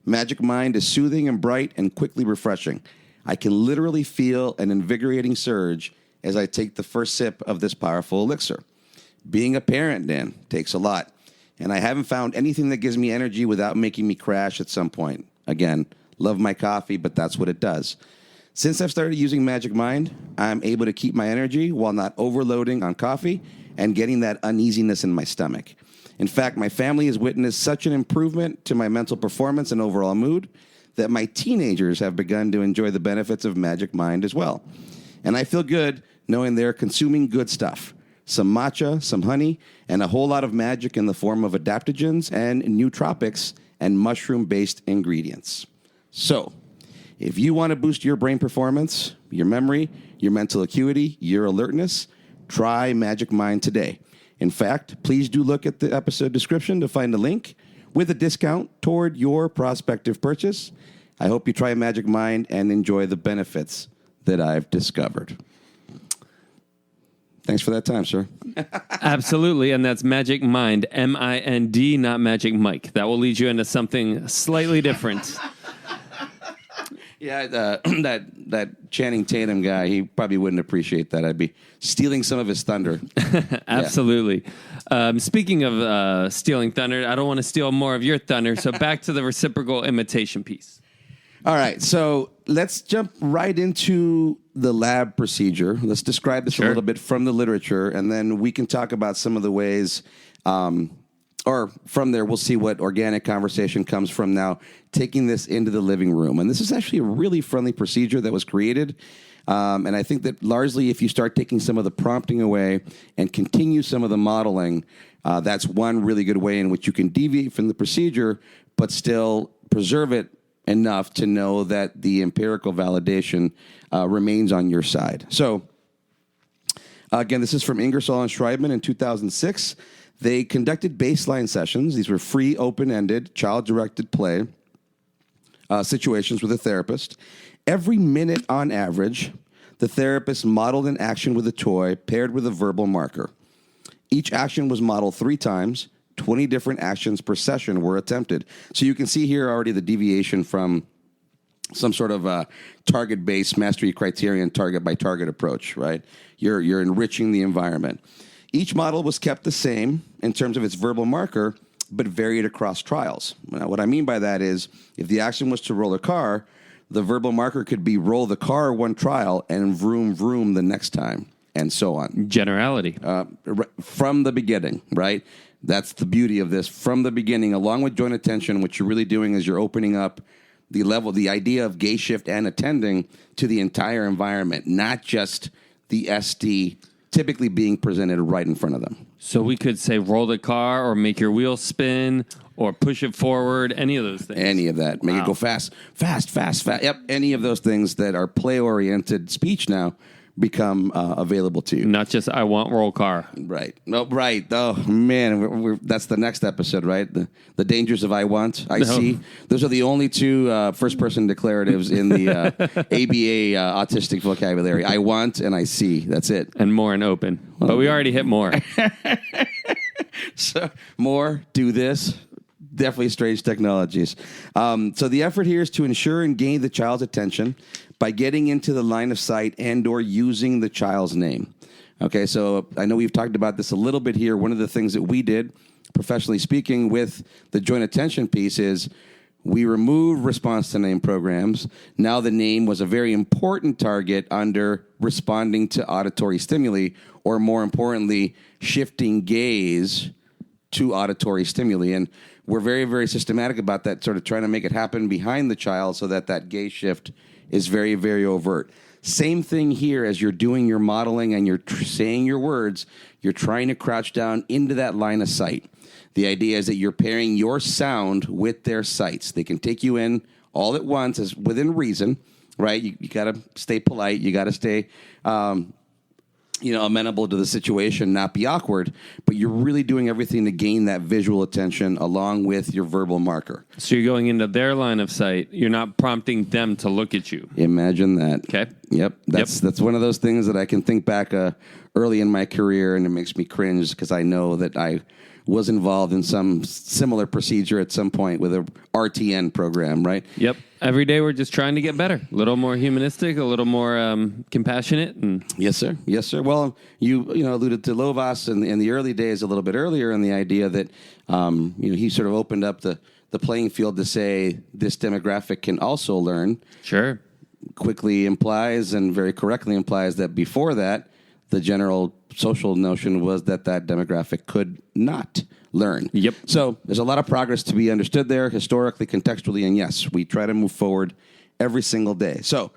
Magic Mind is soothing and bright and quickly refreshing. I can literally feel an invigorating surge as I take the first sip of this powerful elixir. Being a parent, Dan, takes a lot. And I haven't found anything that gives me energy without making me crash at some point. Again, love my coffee, but that's what it does. Since I've started using Magic Mind, I'm able to keep my energy while not overloading on coffee and getting that uneasiness in my stomach. In fact, my family has witnessed such an improvement to my mental performance and overall mood that my teenagers have begun to enjoy the benefits of Magic Mind as well. And I feel good knowing they're consuming good stuff. Some matcha, some honey, and a whole lot of magic in the form of adaptations and nootropics and mushroom-based ingredients. So, if you want to boost your brain performance, your memory, your mental acuity, your alertness, try Magic Mind today. In fact, please do look at the episode description to find a link with a discount toward your prospective purchase. I hope you try Magic Mind and enjoy the benefits that I've discovered. Thanks for that time, sir. Absolutely, and that's Magic Mind, M-I-N-D, not Magic Mike. That will lead you into something slightly different. Yeah, that Channing Tatum guy, he probably wouldn't appreciate that. I'd be stealing some of his thunder. Absolutely. Speaking of stealing thunder, I don't want to steal more of your thunder. So back to the reciprocal imitation piece. All right, so let's jump right into the lab procedure. Let's describe this a little bit from the literature, and then we can talk about some of the ways, or from there, we'll see what organic conversation comes from now, taking this into the living room. And this is actually a really friendly procedure that was created. And I think that largely if you start taking some of the prompting away and continue some of the modeling, that's one really good way in which you can deviate from the procedure, but still preserve it enough to know that the empirical validation remains on your side. So, again, this is from Ingersoll and Schreibman in 2006. They conducted baseline sessions. These were free, open-ended, child-directed play situations with a therapist. Every minute on average, the therapist modeled an action with a toy paired with a verbal marker. Each action was modeled 3 times. 20 different actions per session were attempted. So you can see here already the deviation from some sort of target-based mastery criterion target-by-target approach, right? You're enriching the environment. Each model was kept the same in terms of its verbal marker, but varied across trials. Now, what I mean by that is if the action was to roll a car, the verbal marker could be roll the car one trial and vroom, vroom the next time, and so on. Generality. From the beginning, right? That's the beauty of this. From the beginning, along with joint attention, what you're really doing is you're opening up the idea of gaze shift and attending to the entire environment, not just the SD typically being presented right in front of them. So we could say roll the car or make your wheel spin or push it forward, any of those things. Any of that. Make it go fast. Yep, any of those things that are play-oriented speech now become available to you. Not just I want roll car. Right. No, right. Oh, man. That's the next episode, right? The dangers of I want, I see. Those are the only 2 first-person declaratives in the ABA autistic vocabulary. I want and I see. That's it. And more and open. But we already hit more. So more, do this. Definitely strange technologies. So the effort here is to ensure and gain the child's attention by getting into the line of sight and or using the child's name. Okay, so I know we've talked about this a little bit here. One of the things that we did, professionally speaking, with the joint attention piece is we removed response to name programs. Now the name was a very important target under responding to auditory stimuli, or more importantly, shifting gaze to auditory stimuli. And we're very, very systematic about that, sort of trying to make it happen behind the child so that that gaze shift is very, very overt. Same thing here as you're doing your modeling and you're saying your words, you're trying to crouch down into that line of sight. The idea is that you're pairing your sound with their sights. They can take you in all at once as within reason, right? You got to stay polite. You got to stay amenable to the situation, not be awkward, but you're really doing everything to gain that visual attention along with your verbal marker. So you're going into their line of sight. You're not prompting them to look at you. Imagine that. Okay. Yep. That's one of those things that I can think back early in my career, and it makes me cringe because I know that I was involved in some similar procedure at some point with a RTN program, right? Yep. Every day we're just trying to get better. A little more humanistic, a little more compassionate. And Yes, sir. Yes, sir. Well, you alluded to Lovas in the early days a little bit earlier, and the idea that he sort of opened up the playing field to say this demographic can also learn. Sure. Quickly implies and very correctly implies that before that, the general social notion was that demographic could not learn. Yep. So there's a lot of progress to be understood there, historically, contextually, and yes, we try to move forward every single day. So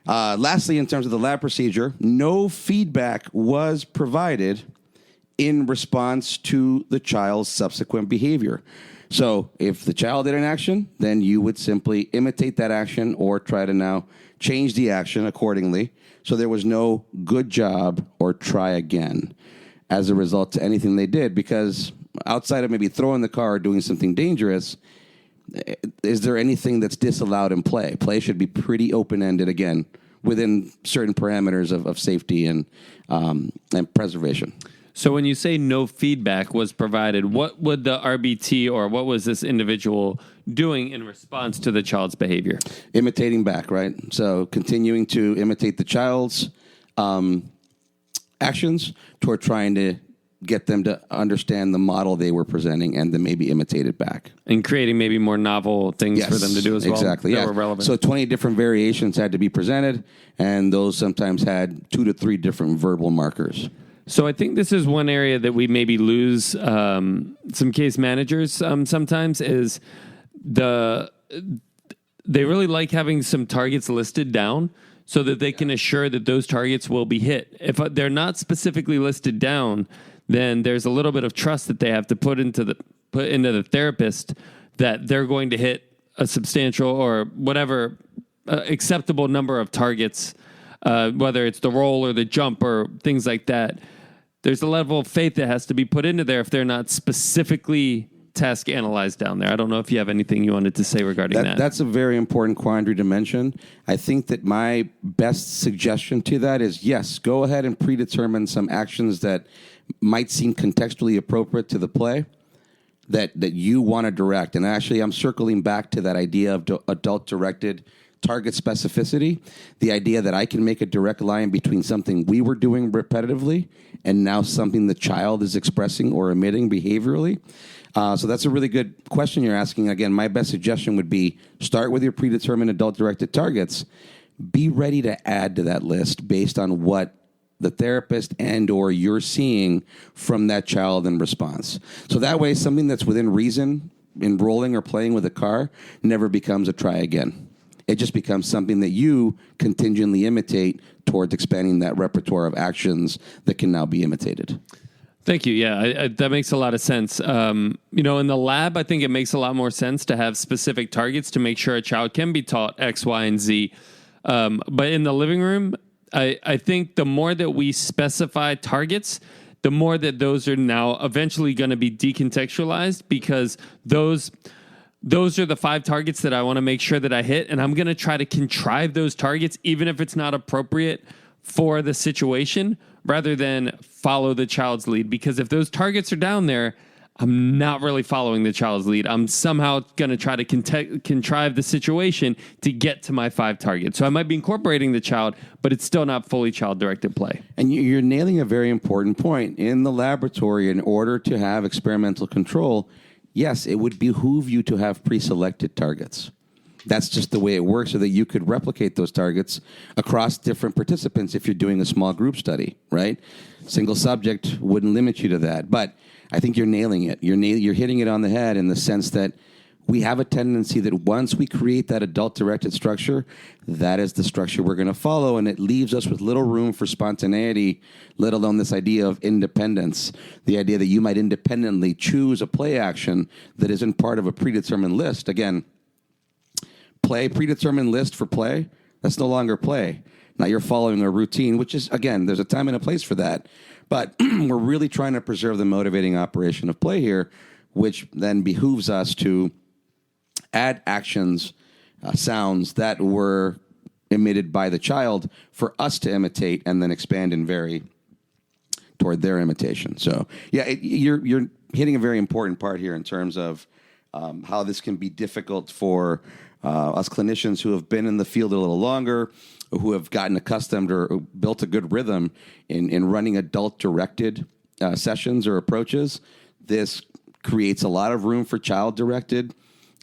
lastly, in terms of the lab procedure, no feedback was provided in response to the child's subsequent behavior. So if the child did an action, then you would simply imitate that action or try to now change the action accordingly. So there was no good job or try again as a result to anything they did, because outside of maybe throwing the car or doing something dangerous, is there anything that's disallowed in play? Play should be pretty open-ended, again, within certain parameters of safety and preservation. So when you say no feedback was provided, what would the RBT or what was this individual doing in response to the child's behavior? Imitating back, right? So continuing to imitate the child's actions toward trying to get them to understand the model they were presenting and then maybe imitate it back. And creating maybe more novel things for them to do as well. Exactly. That were relevant. So 20 different variations had to be presented, and those sometimes had 2 to 3 different verbal markers. So I think this is one area that we maybe lose some case managers sometimes is they really like having some targets listed down so that they can assure that those targets will be hit. If they're not specifically listed down, then there's a little bit of trust that they have to put into the therapist that they're going to hit a substantial or whatever acceptable number of targets, whether it's the roll or the jump or things like that. There's a level of faith that has to be put into there if they're not specifically task analyzed down there. I don't know if you have anything you wanted to say regarding that. That's a very important quandary to mention. I think that my best suggestion to that is, yes, go ahead and predetermine some actions that might seem contextually appropriate to the play that you want to direct. And actually, I'm circling back to that idea of adult-directed target specificity, the idea that I can make a direct line between something we were doing repetitively and now something the child is expressing or emitting behaviorally. So that's a really good question you're asking. Again, my best suggestion would be start with your predetermined adult-directed targets. Be ready to add to that list based on what the therapist and or you're seeing from that child in response. So that way, something that's within reason, enrolling or playing with a car, never becomes a try again. It just becomes something that you contingently imitate towards expanding that repertoire of actions that can now be imitated. Thank you. Yeah, that makes a lot of sense. In the lab, I think it makes a lot more sense to have specific targets to make sure a child can be taught X, Y, and Z. But in the living room, I think the more that we specify targets, the more that those are now eventually going to be decontextualized because those are the 5 targets that I want to make sure that I hit. And I'm going to try to contrive those targets, even if it's not appropriate for the situation, rather than follow the child's lead. Because if those targets are down there, I'm not really following the child's lead. I'm somehow going to try to contrive the situation to get to my 5 targets. So I might be incorporating the child, but it's still not fully child-directed play. And you're nailing a very important point. In the laboratory, in order to have experimental control, yes, it would behoove you to have pre-selected targets. That's just the way it works so that you could replicate those targets across different participants if you're doing a small group study, right? Single subject wouldn't limit you to that. But I think you're nailing it. You're hitting it on the head in the sense that we have a tendency that once we create that adult-directed structure, that is the structure we're going to follow, and it leaves us with little room for spontaneity, let alone this idea of independence, the idea that you might independently choose a play action that isn't part of a predetermined list. Again, predetermined list for play, that's no longer play. Now you're following a routine, which is, again, there's a time and a place for that. But we're really trying to preserve the motivating operation of play here, which then behooves us to add actions, sounds that were emitted by the child for us to imitate and then expand and vary toward their imitation. So, yeah, you're hitting a very important part here in terms of how this can be difficult for us clinicians who have been in the field a little longer, who have gotten accustomed or built a good rhythm in running adult-directed sessions or approaches. This creates a lot of room for child-directed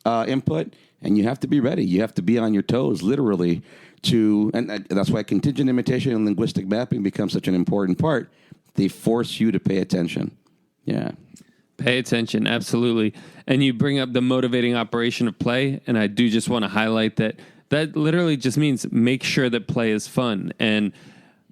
input, and you have to be ready. You have to be on your toes, literally, and that's why contingent imitation and linguistic mapping becomes such an important part. They force you to pay attention. Yeah. Pay attention, absolutely. And you bring up the motivating operation of play, and I do just want to highlight that literally just means make sure that play is fun and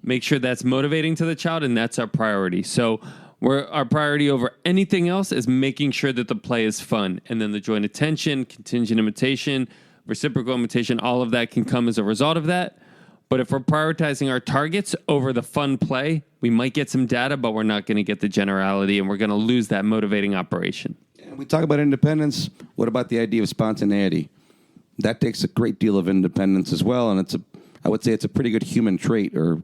make sure that's motivating to the child, and that's our priority. So our priority over anything else is making sure that the play is fun. And then the joint attention, contingent imitation, reciprocal imitation, all of that can come as a result of that. But if we're prioritizing our targets over the fun play, we might get some data, but we're not going to get the generality, and we're going to lose that motivating operation. And we talk about independence. What about the idea of spontaneity? That takes a great deal of independence as well, and I would say it's a pretty good human trait or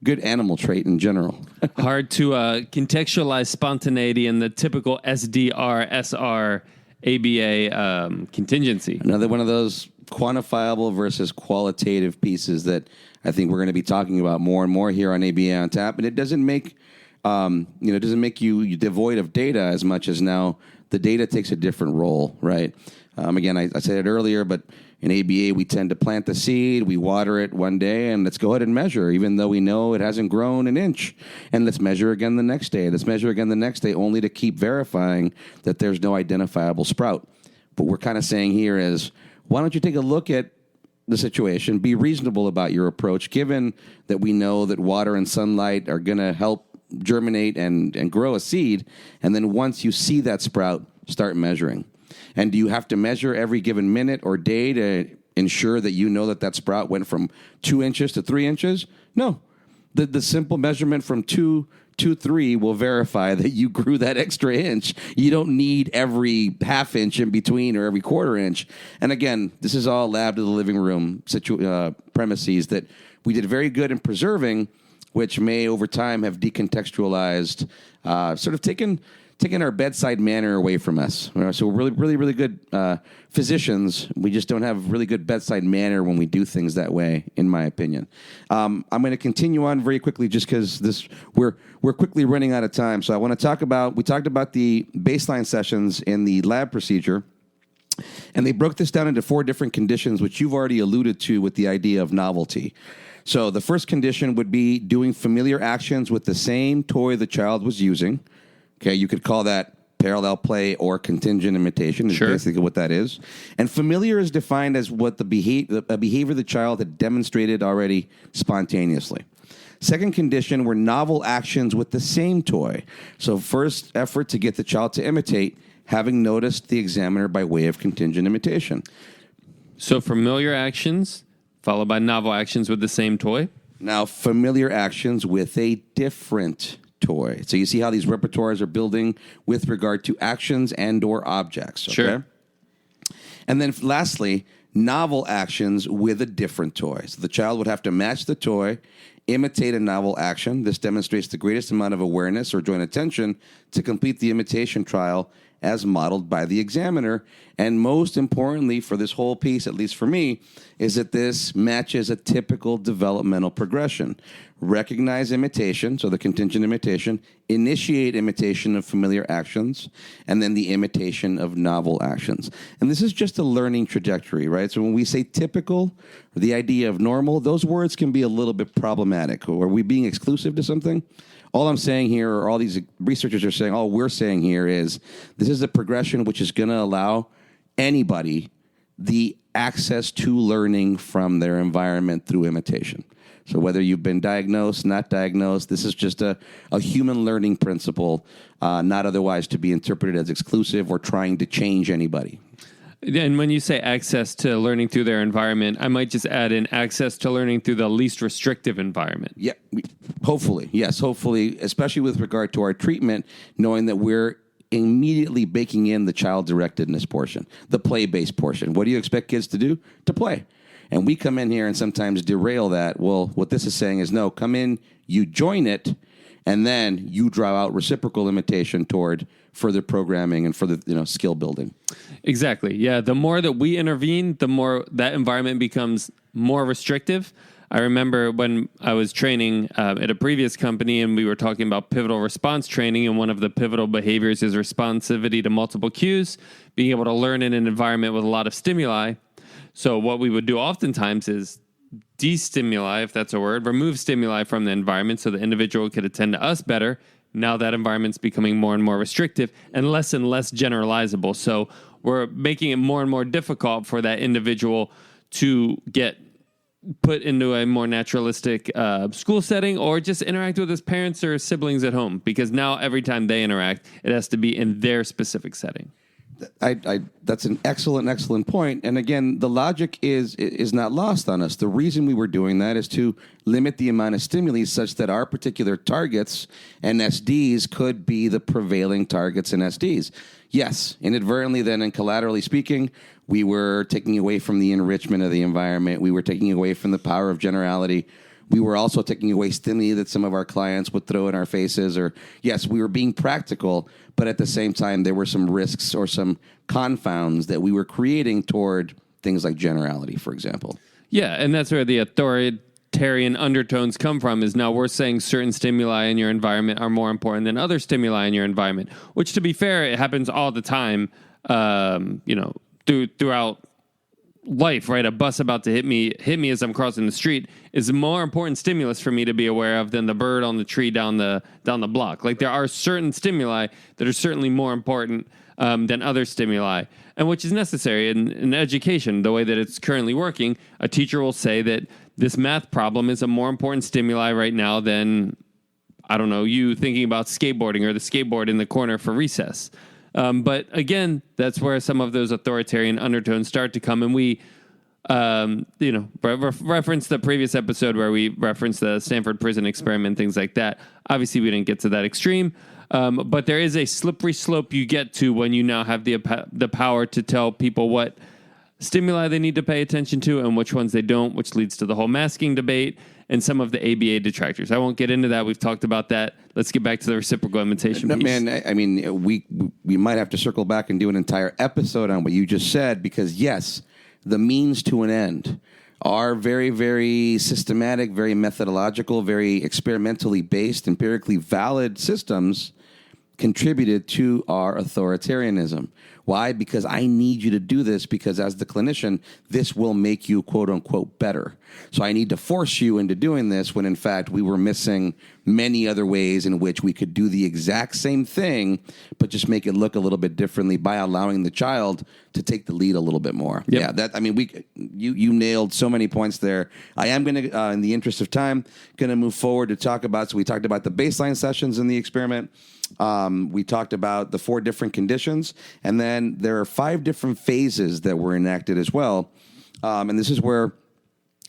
good animal trait in general. Hard to contextualize spontaneity in the typical SDR, SR ABA contingency. Another one of those quantifiable versus qualitative pieces that I think we're going to be talking about more and more here on ABA on Tap. And it doesn't make it doesn't make you devoid of data as much as now the data takes a different role, right? Again, I said it earlier, but in ABA, we tend to plant the seed, we water it one day, and let's go ahead and measure, even though we know it hasn't grown an inch. And let's measure again the next day. Let's measure again the next day, only to keep verifying that there's no identifiable sprout. What we're kind of saying here is, why don't you take a look at the situation, be reasonable about your approach, given that we know that water and sunlight are going to help germinate and grow a seed, and then once you see that sprout, start measuring. And do you have to measure every given minute or day to ensure that you know that that sprout went from 2 inches to 3 inches? No. The simple measurement from 2 to 3 will verify that you grew that extra inch. You don't need every half inch in between or every quarter inch. And again, this is all lab to the living room premises that we did very good in preserving, which may over time have decontextualized, sort of taken our bedside manner away from us. So we're really, really, really good physicians. We just don't have really good bedside manner when we do things that way, in my opinion. I'm going to continue on very quickly just because we're quickly running out of time. So I want to talk about, we talked about the baseline sessions in the lab procedure, and they broke this down into 4 different conditions, which you've already alluded to with the idea of novelty. So the first condition would be doing familiar actions with the same toy the child was using. Okay, you could call that parallel play or contingent imitation is basically what that is. And familiar is defined as what the behavior the child had demonstrated already spontaneously. Second condition were novel actions with the same toy. So first effort to get the child to imitate, having noticed the examiner by way of contingent imitation. So familiar actions followed by novel actions with the same toy? Now, familiar actions with a different toy. So you see how these repertoires are building with regard to actions and or objects. Okay? Sure. And then lastly, novel actions with a different toy. So the child would have to match the toy, imitate a novel action. This demonstrates the greatest amount of awareness or joint attention to complete the imitation trial as modeled by the examiner. And most importantly for this whole piece, at least for me, is that this matches a typical developmental progression. Recognize imitation, so the contingent imitation, initiate imitation of familiar actions, and then the imitation of novel actions. And this is just a learning trajectory, right? So when we say typical, the idea of normal, those words can be a little bit problematic. Are we being exclusive to something? All I'm saying here, or all these researchers are saying, all we're saying here is this is a progression which is going to allow anybody the access to learning from their environment through imitation. So whether you've been diagnosed, not diagnosed, this is just a human learning principle, not otherwise to be interpreted as exclusive or trying to change anybody. And when you say access to learning through their environment, I might just add in access to learning through the least restrictive environment. Yeah, hopefully. Yes, hopefully, especially with regard to our treatment, knowing that we're immediately baking in the child-directedness portion, the play-based portion. What do you expect kids to do? To play. And we come in here and sometimes derail that. Well, what this is saying is, no, come in, you join it, and then you draw out reciprocal imitation toward further programming and further skill building. Exactly. Yeah, the more that we intervene, the more that environment becomes more restrictive. I remember when I was training at a previous company and we were talking about pivotal response training, and one of the pivotal behaviors is responsivity to multiple cues, being able to learn in an environment with a lot of stimuli. So what we would do oftentimes is destimuli, if that's a word, remove stimuli from the environment so the individual could attend to us better. Now that environment's becoming more and more restrictive and less generalizable. So we're making it more and more difficult for that individual to get put into a more naturalistic school setting or just interact with his parents or siblings at home, because now every time they interact, it has to be in their specific setting. That's an excellent point. And again, the logic is not lost on us. The reason we were doing that is to limit the amount of stimuli such that our particular targets and SDs could be the prevailing targets and SDs. Yes, inadvertently then and collaterally speaking, we were taking away from the enrichment of the environment. We were taking away from the power of generality. We were also taking away stimuli that some of our clients would throw in our faces. Or, yes, we were being practical, but at the same time, there were some risks or some confounds that we were creating toward things like generality, for example. Yeah, and that's where the authoritarian undertones come from, is now we're saying certain stimuli in your environment are more important than other stimuli in your environment, which, to be fair, it happens all the time, throughout life, right? A bus about to hit me as I'm crossing the street is a more important stimulus for me to be aware of than the bird on the tree down the block. Like, there are certain stimuli that are certainly more important than other stimuli, and which is necessary in education. The way that it's currently working, a teacher will say that this math problem is a more important stimuli right now than, I don't know, you thinking about skateboarding or the skateboard in the corner for recess. But again, that's where some of those authoritarian undertones start to come. And we, reference the previous episode where we referenced the Stanford prison experiment, things like that. Obviously, we didn't get to that extreme. But there is a slippery slope you get to when you now have the power to tell people what stimuli they need to pay attention to and which ones they don't, which leads to the whole masking debate and some of the ABA detractors. I won't get into that. We've talked about that. Let's get back to the reciprocal imitation piece. Man, I mean, we might have to circle back and do an entire episode on what you just said, because, yes, the means to an end are very, very systematic, very methodological, very experimentally based, empirically valid systems contributed to our authoritarianism. Why? Because I need you to do this, because as the clinician, this will make you, quote unquote, better. So I need to force you into doing this, when in fact we were missing many other ways in which we could do the exact same thing, but just make it look a little bit differently by allowing the child to take the lead a little bit more. Yep. Yeah, you nailed so many points there. I am going to, in the interest of time, going to move forward to talk about, so we talked about the baseline sessions in the experiment. We talked about the 4 different conditions, and then there are 5 different phases that were enacted as well. And this is where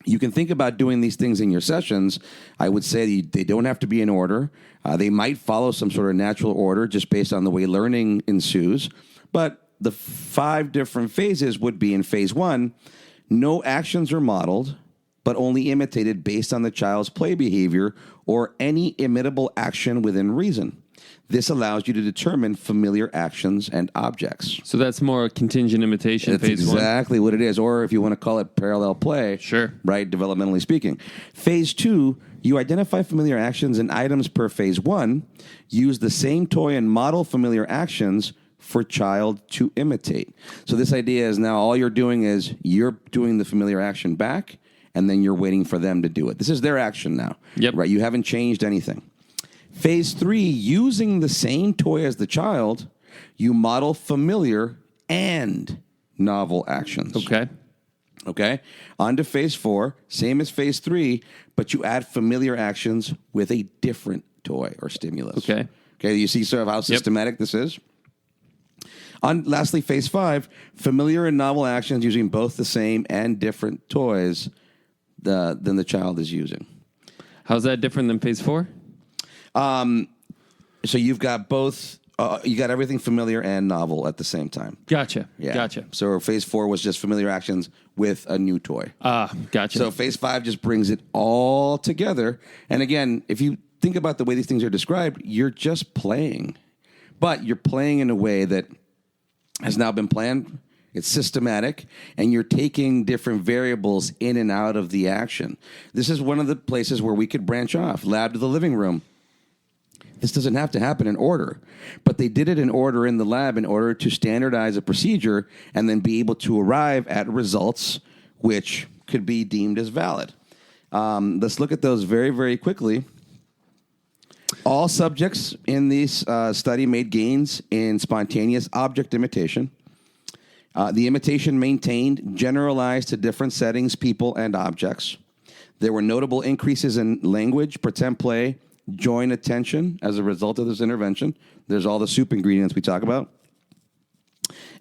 you can think about doing these things in your sessions. I would say they don't have to be in order. They might follow some sort of natural order just based on the way learning ensues. But the 5 different phases would be: in phase 1, no actions are modeled, but only imitated based on the child's play behavior or any imitable action within reason. This allows you to determine familiar actions and objects. So that's more contingent imitation. That's phase 1. Exactly what it is. Or if you want to call it parallel play. Sure. Right, developmentally speaking. Phase 2, you identify familiar actions and items per phase 1. Use the same toy and model familiar actions for child to imitate. So this idea is now all you're doing is you're doing the familiar action back, and then you're waiting for them to do it. This is their action now. Yep. Right? You haven't changed anything. Phase 3, using the same toy as the child, you model familiar and novel actions. Okay? On to phase 4, same as phase 3, but you add familiar actions with a different toy or stimulus. Okay, you see sort of how systematic this is? Lastly, phase 5, familiar and novel actions using both the same and different toys than the child is using. How's that different than phase 4? So you've got both, you got everything familiar and novel at the same time. Gotcha. Yeah. Gotcha. So phase 4 was just familiar actions with a new toy. Gotcha. So phase 5 just brings it all together. And again, if you think about the way these things are described, you're just playing. But you're playing in a way that has now been planned. It's systematic, and you're taking different variables in and out of the action. This is one of the places where we could branch off. Lab to the living room. This doesn't have to happen in order, but they did it in order in the lab in order to standardize a procedure and then be able to arrive at results which could be deemed as valid. Let's look at those very, very quickly. All subjects in this study made gains in spontaneous object imitation. The imitation maintained generalized to different settings, people, and objects. There were notable increases in language, pretend play, join attention as a result of this intervention. There's all the soup ingredients we talk about.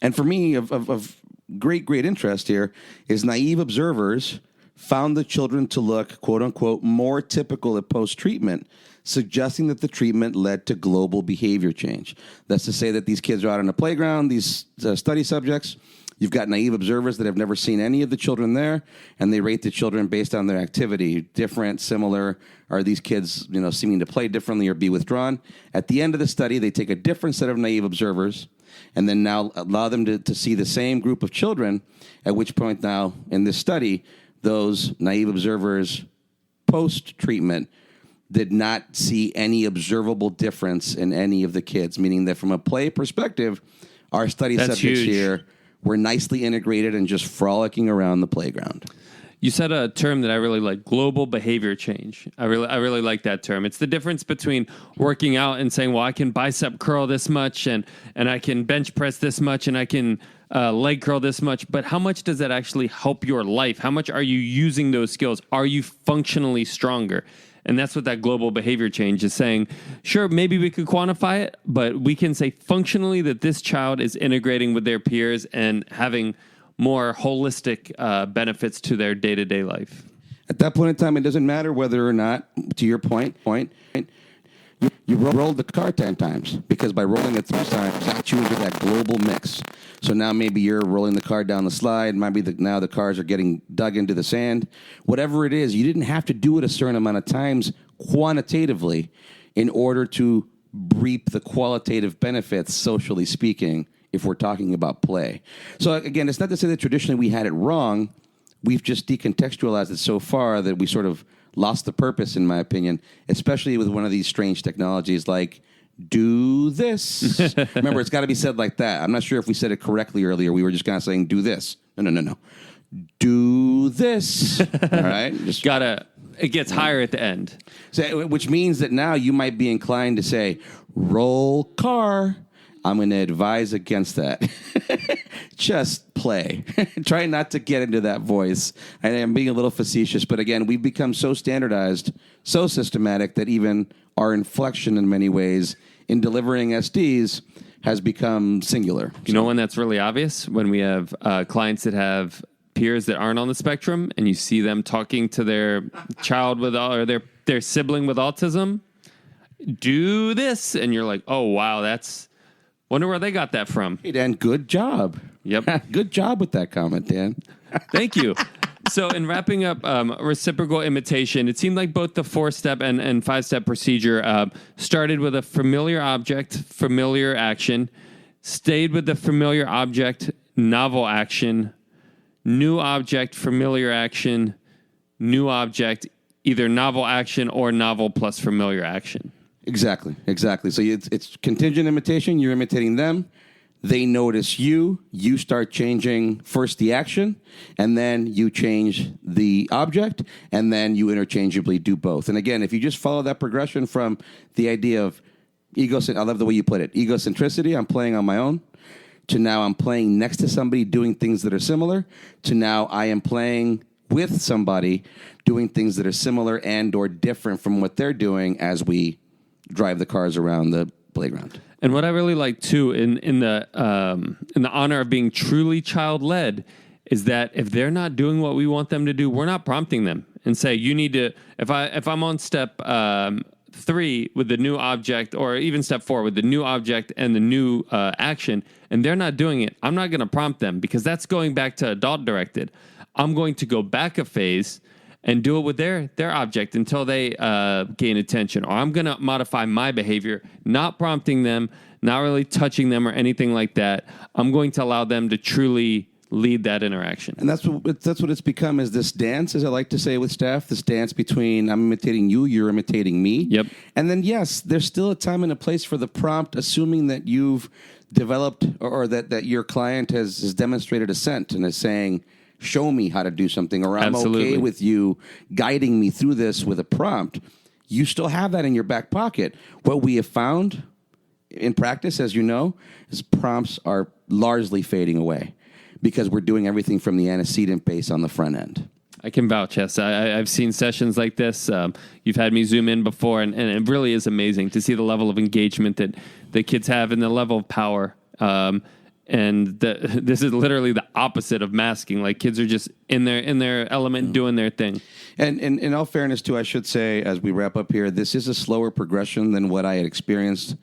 And for me, of great interest here is naive observers found the children to look, quote unquote, more typical at post-treatment, suggesting that the treatment led to global behavior change. That's to say that these kids are out on the playground, these study subjects, You've got naive observers that have never seen any of the children there, and they rate the children based on their activity. Different, similar, are these kids, seeming to play differently or be withdrawn? At the end of the study, they take a different set of naive observers and then now allow them to see the same group of children, at which point now, in this study, those naive observers post-treatment did not see any observable difference in any of the kids, meaning that from a play perspective, our study subjects here were nicely integrated and just frolicking around the playground. You said a term that I really like, global behavior change. I really like that term. It's the difference between working out and saying, well, I can bicep curl this much and I can bench press this much and I can leg curl this much. But how much does that actually help your life? How much are you using those skills? Are you functionally stronger? And that's what that global behavior change is saying. Sure, maybe we could quantify it, but we can say functionally that this child is integrating with their peers and having more holistic benefits to their day-to-day life. At that point in time, it doesn't matter whether or not, to your point, you rolled the car 10 times, because by rolling it 3 times, got you into that global mix. So now maybe you're rolling the car down the slide. Maybe now the cars are getting dug into the sand. Whatever it is, you didn't have to do it a certain amount of times quantitatively in order to reap the qualitative benefits, socially speaking, if we're talking about play. So again, it's not to say that traditionally we had it wrong. We've just decontextualized it so far that we sort of lost the purpose, in my opinion, especially with one of these strange technologies like do this. Remember, it's got to be said like that. I'm not sure if we said it correctly earlier. We were just kind of saying do this. No. Do this. All right? It gets higher at the end. So, which means that now you might be inclined to say, roll car. I'm going to advise against that. Just play. Try not to get into that voice. I am being a little facetious, but again, we've become so standardized, so systematic that even our inflection in many ways in delivering SDs has become singular. You know when that's really obvious? When we have clients that have peers that aren't on the spectrum and you see them talking to their child or their sibling with autism, do this. And you're like, oh, wow, wonder where they got that from. Hey, Dan, good job. Yep. Good job with that comment, Dan. Thank you. So in wrapping up reciprocal imitation, it seemed like both the 4-step and 5-step procedure started with a familiar object, familiar action, stayed with the familiar object, novel action, new object, familiar action, new object, either novel action or novel plus familiar action. Exactly. So it's contingent imitation. You're imitating them. They notice you. You start changing first the action, and then you change the object, and then you interchangeably do both. And again, if you just follow that progression from the idea of I love the way you put it, egocentricity, I'm playing on my own, to now I'm playing next to somebody doing things that are similar, to now I am playing with somebody doing things that are similar and or different from what they're doing as we drive the cars around the playground. And what I really like too, in the honor of being truly child-led, is that if they're not doing what we want them to do, we're not prompting them and say, you need to. If I'm on step 3 with the new object, or even step 4 with the new object and the new action, and they're not doing it, I'm not going to prompt them, because that's going back to adult directed. I'm going to go back a phase and do it with their object until they gain attention. Or I'm going to modify my behavior, not prompting them, not really touching them or anything like that. I'm going to allow them to truly lead that interaction. And that's what it's become, is this dance, as I like to say with staff, this dance between I'm imitating you, you're imitating me. Yep. And then, yes, there's still a time and a place for the prompt, assuming that you've developed or that your client has demonstrated assent and is saying, show me how to do something, or I'm Absolutely. okay with you guiding me through this with a prompt. You still have that in your back pocket. What we have found in practice, as you know, is prompts are largely fading away because we're doing everything from the antecedent base on the front end. I can vouch, yes. I've seen sessions like this. You've had me zoom in before, and it really is amazing to see the level of engagement that the kids have and the level of power. And this is literally the opposite of masking. Like, kids are just in their element, doing their thing. And in all fairness, too, I should say, as we wrap up here, this is a slower progression than what I had experienced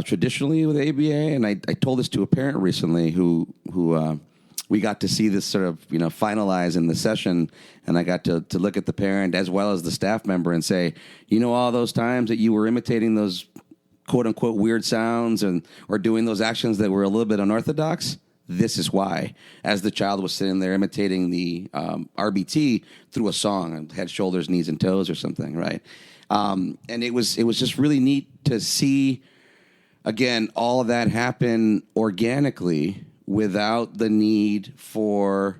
traditionally with ABA. And I told this to a parent recently who we got to see this sort of, finalize in the session, and I got to look at the parent as well as the staff member and say, all those times that you were imitating those quote unquote weird sounds or doing those actions that were a little bit unorthodox, this is why. As the child was sitting there imitating the RBT through a song, head, shoulders, knees, and toes or something, right? And it was just really neat to see, again, all of that happen organically without the need for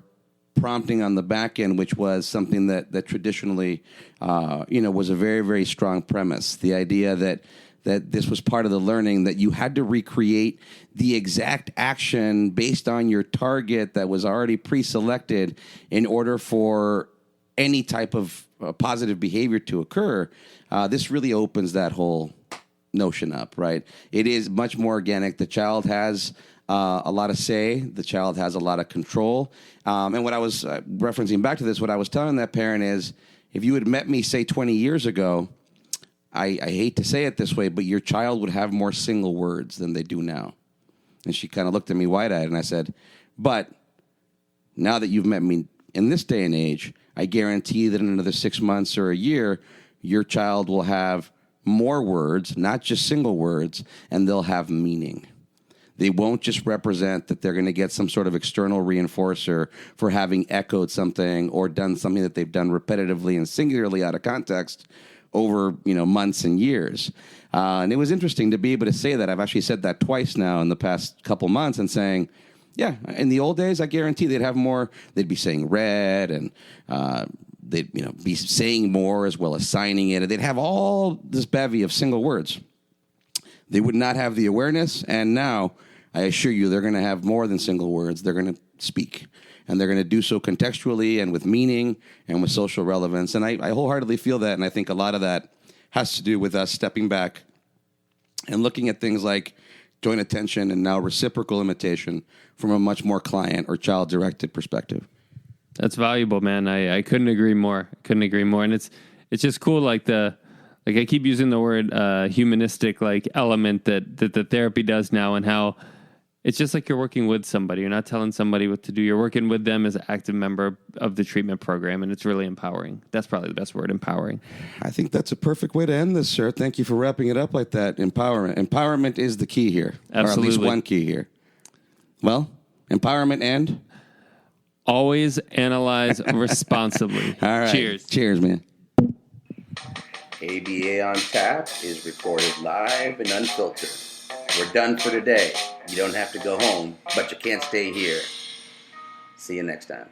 prompting on the back end, which was something that traditionally, was a very, very strong premise. The idea that this was part of the learning, that you had to recreate the exact action based on your target that was already pre-selected in order for any type of positive behavior to occur. This really opens that whole notion up, right? It is much more organic. The child has a lot of say. The child has a lot of control. And what I was referencing back to this, what I was telling that parent is, if you had met me, say, 20 years ago, I hate to say it this way, but your child would have more single words than they do now. And she kind of looked at me wide-eyed, and I said, but now that you've met me in this day and age, I guarantee that in another 6 months or a year, your child will have more words, not just single words, and they'll have meaning. They won't just represent that they're going to get some sort of external reinforcer for having echoed something or done something that they've done repetitively and singularly out of context over, months and years. And it was interesting to be able to say that. I've actually said that twice now in the past couple months, and saying, yeah, in the old days, I guarantee they'd have more. They'd be saying red, and they'd be saying more as well as signing it. And they'd have all this bevy of single words. They would not have the awareness, and now I assure you they're going to have more than single words. They're going to speak, and they're going to do so contextually and with meaning and with social relevance. And I wholeheartedly feel that, and I think a lot of that has to do with us stepping back and looking at things like joint attention and now reciprocal imitation from a much more client or child-directed perspective. That's valuable, man. I couldn't agree more. And it's just cool, like I keep using the word humanistic element that the therapy does now, and how it's just like you're working with somebody. You're not telling somebody what to do. You're working with them as an active member of the treatment program, and it's really empowering. That's probably the best word, empowering. I think that's a perfect way to end this, sir. Thank you for wrapping it up like that. Empowerment. Empowerment is the key here. Absolutely. Or at least one key here. Well, empowerment and? Always analyze responsibly. All right. Cheers. Cheers, man. ABA on Tap is recorded live and unfiltered. We're done for today. You don't have to go home, but you can't stay here. See you next time.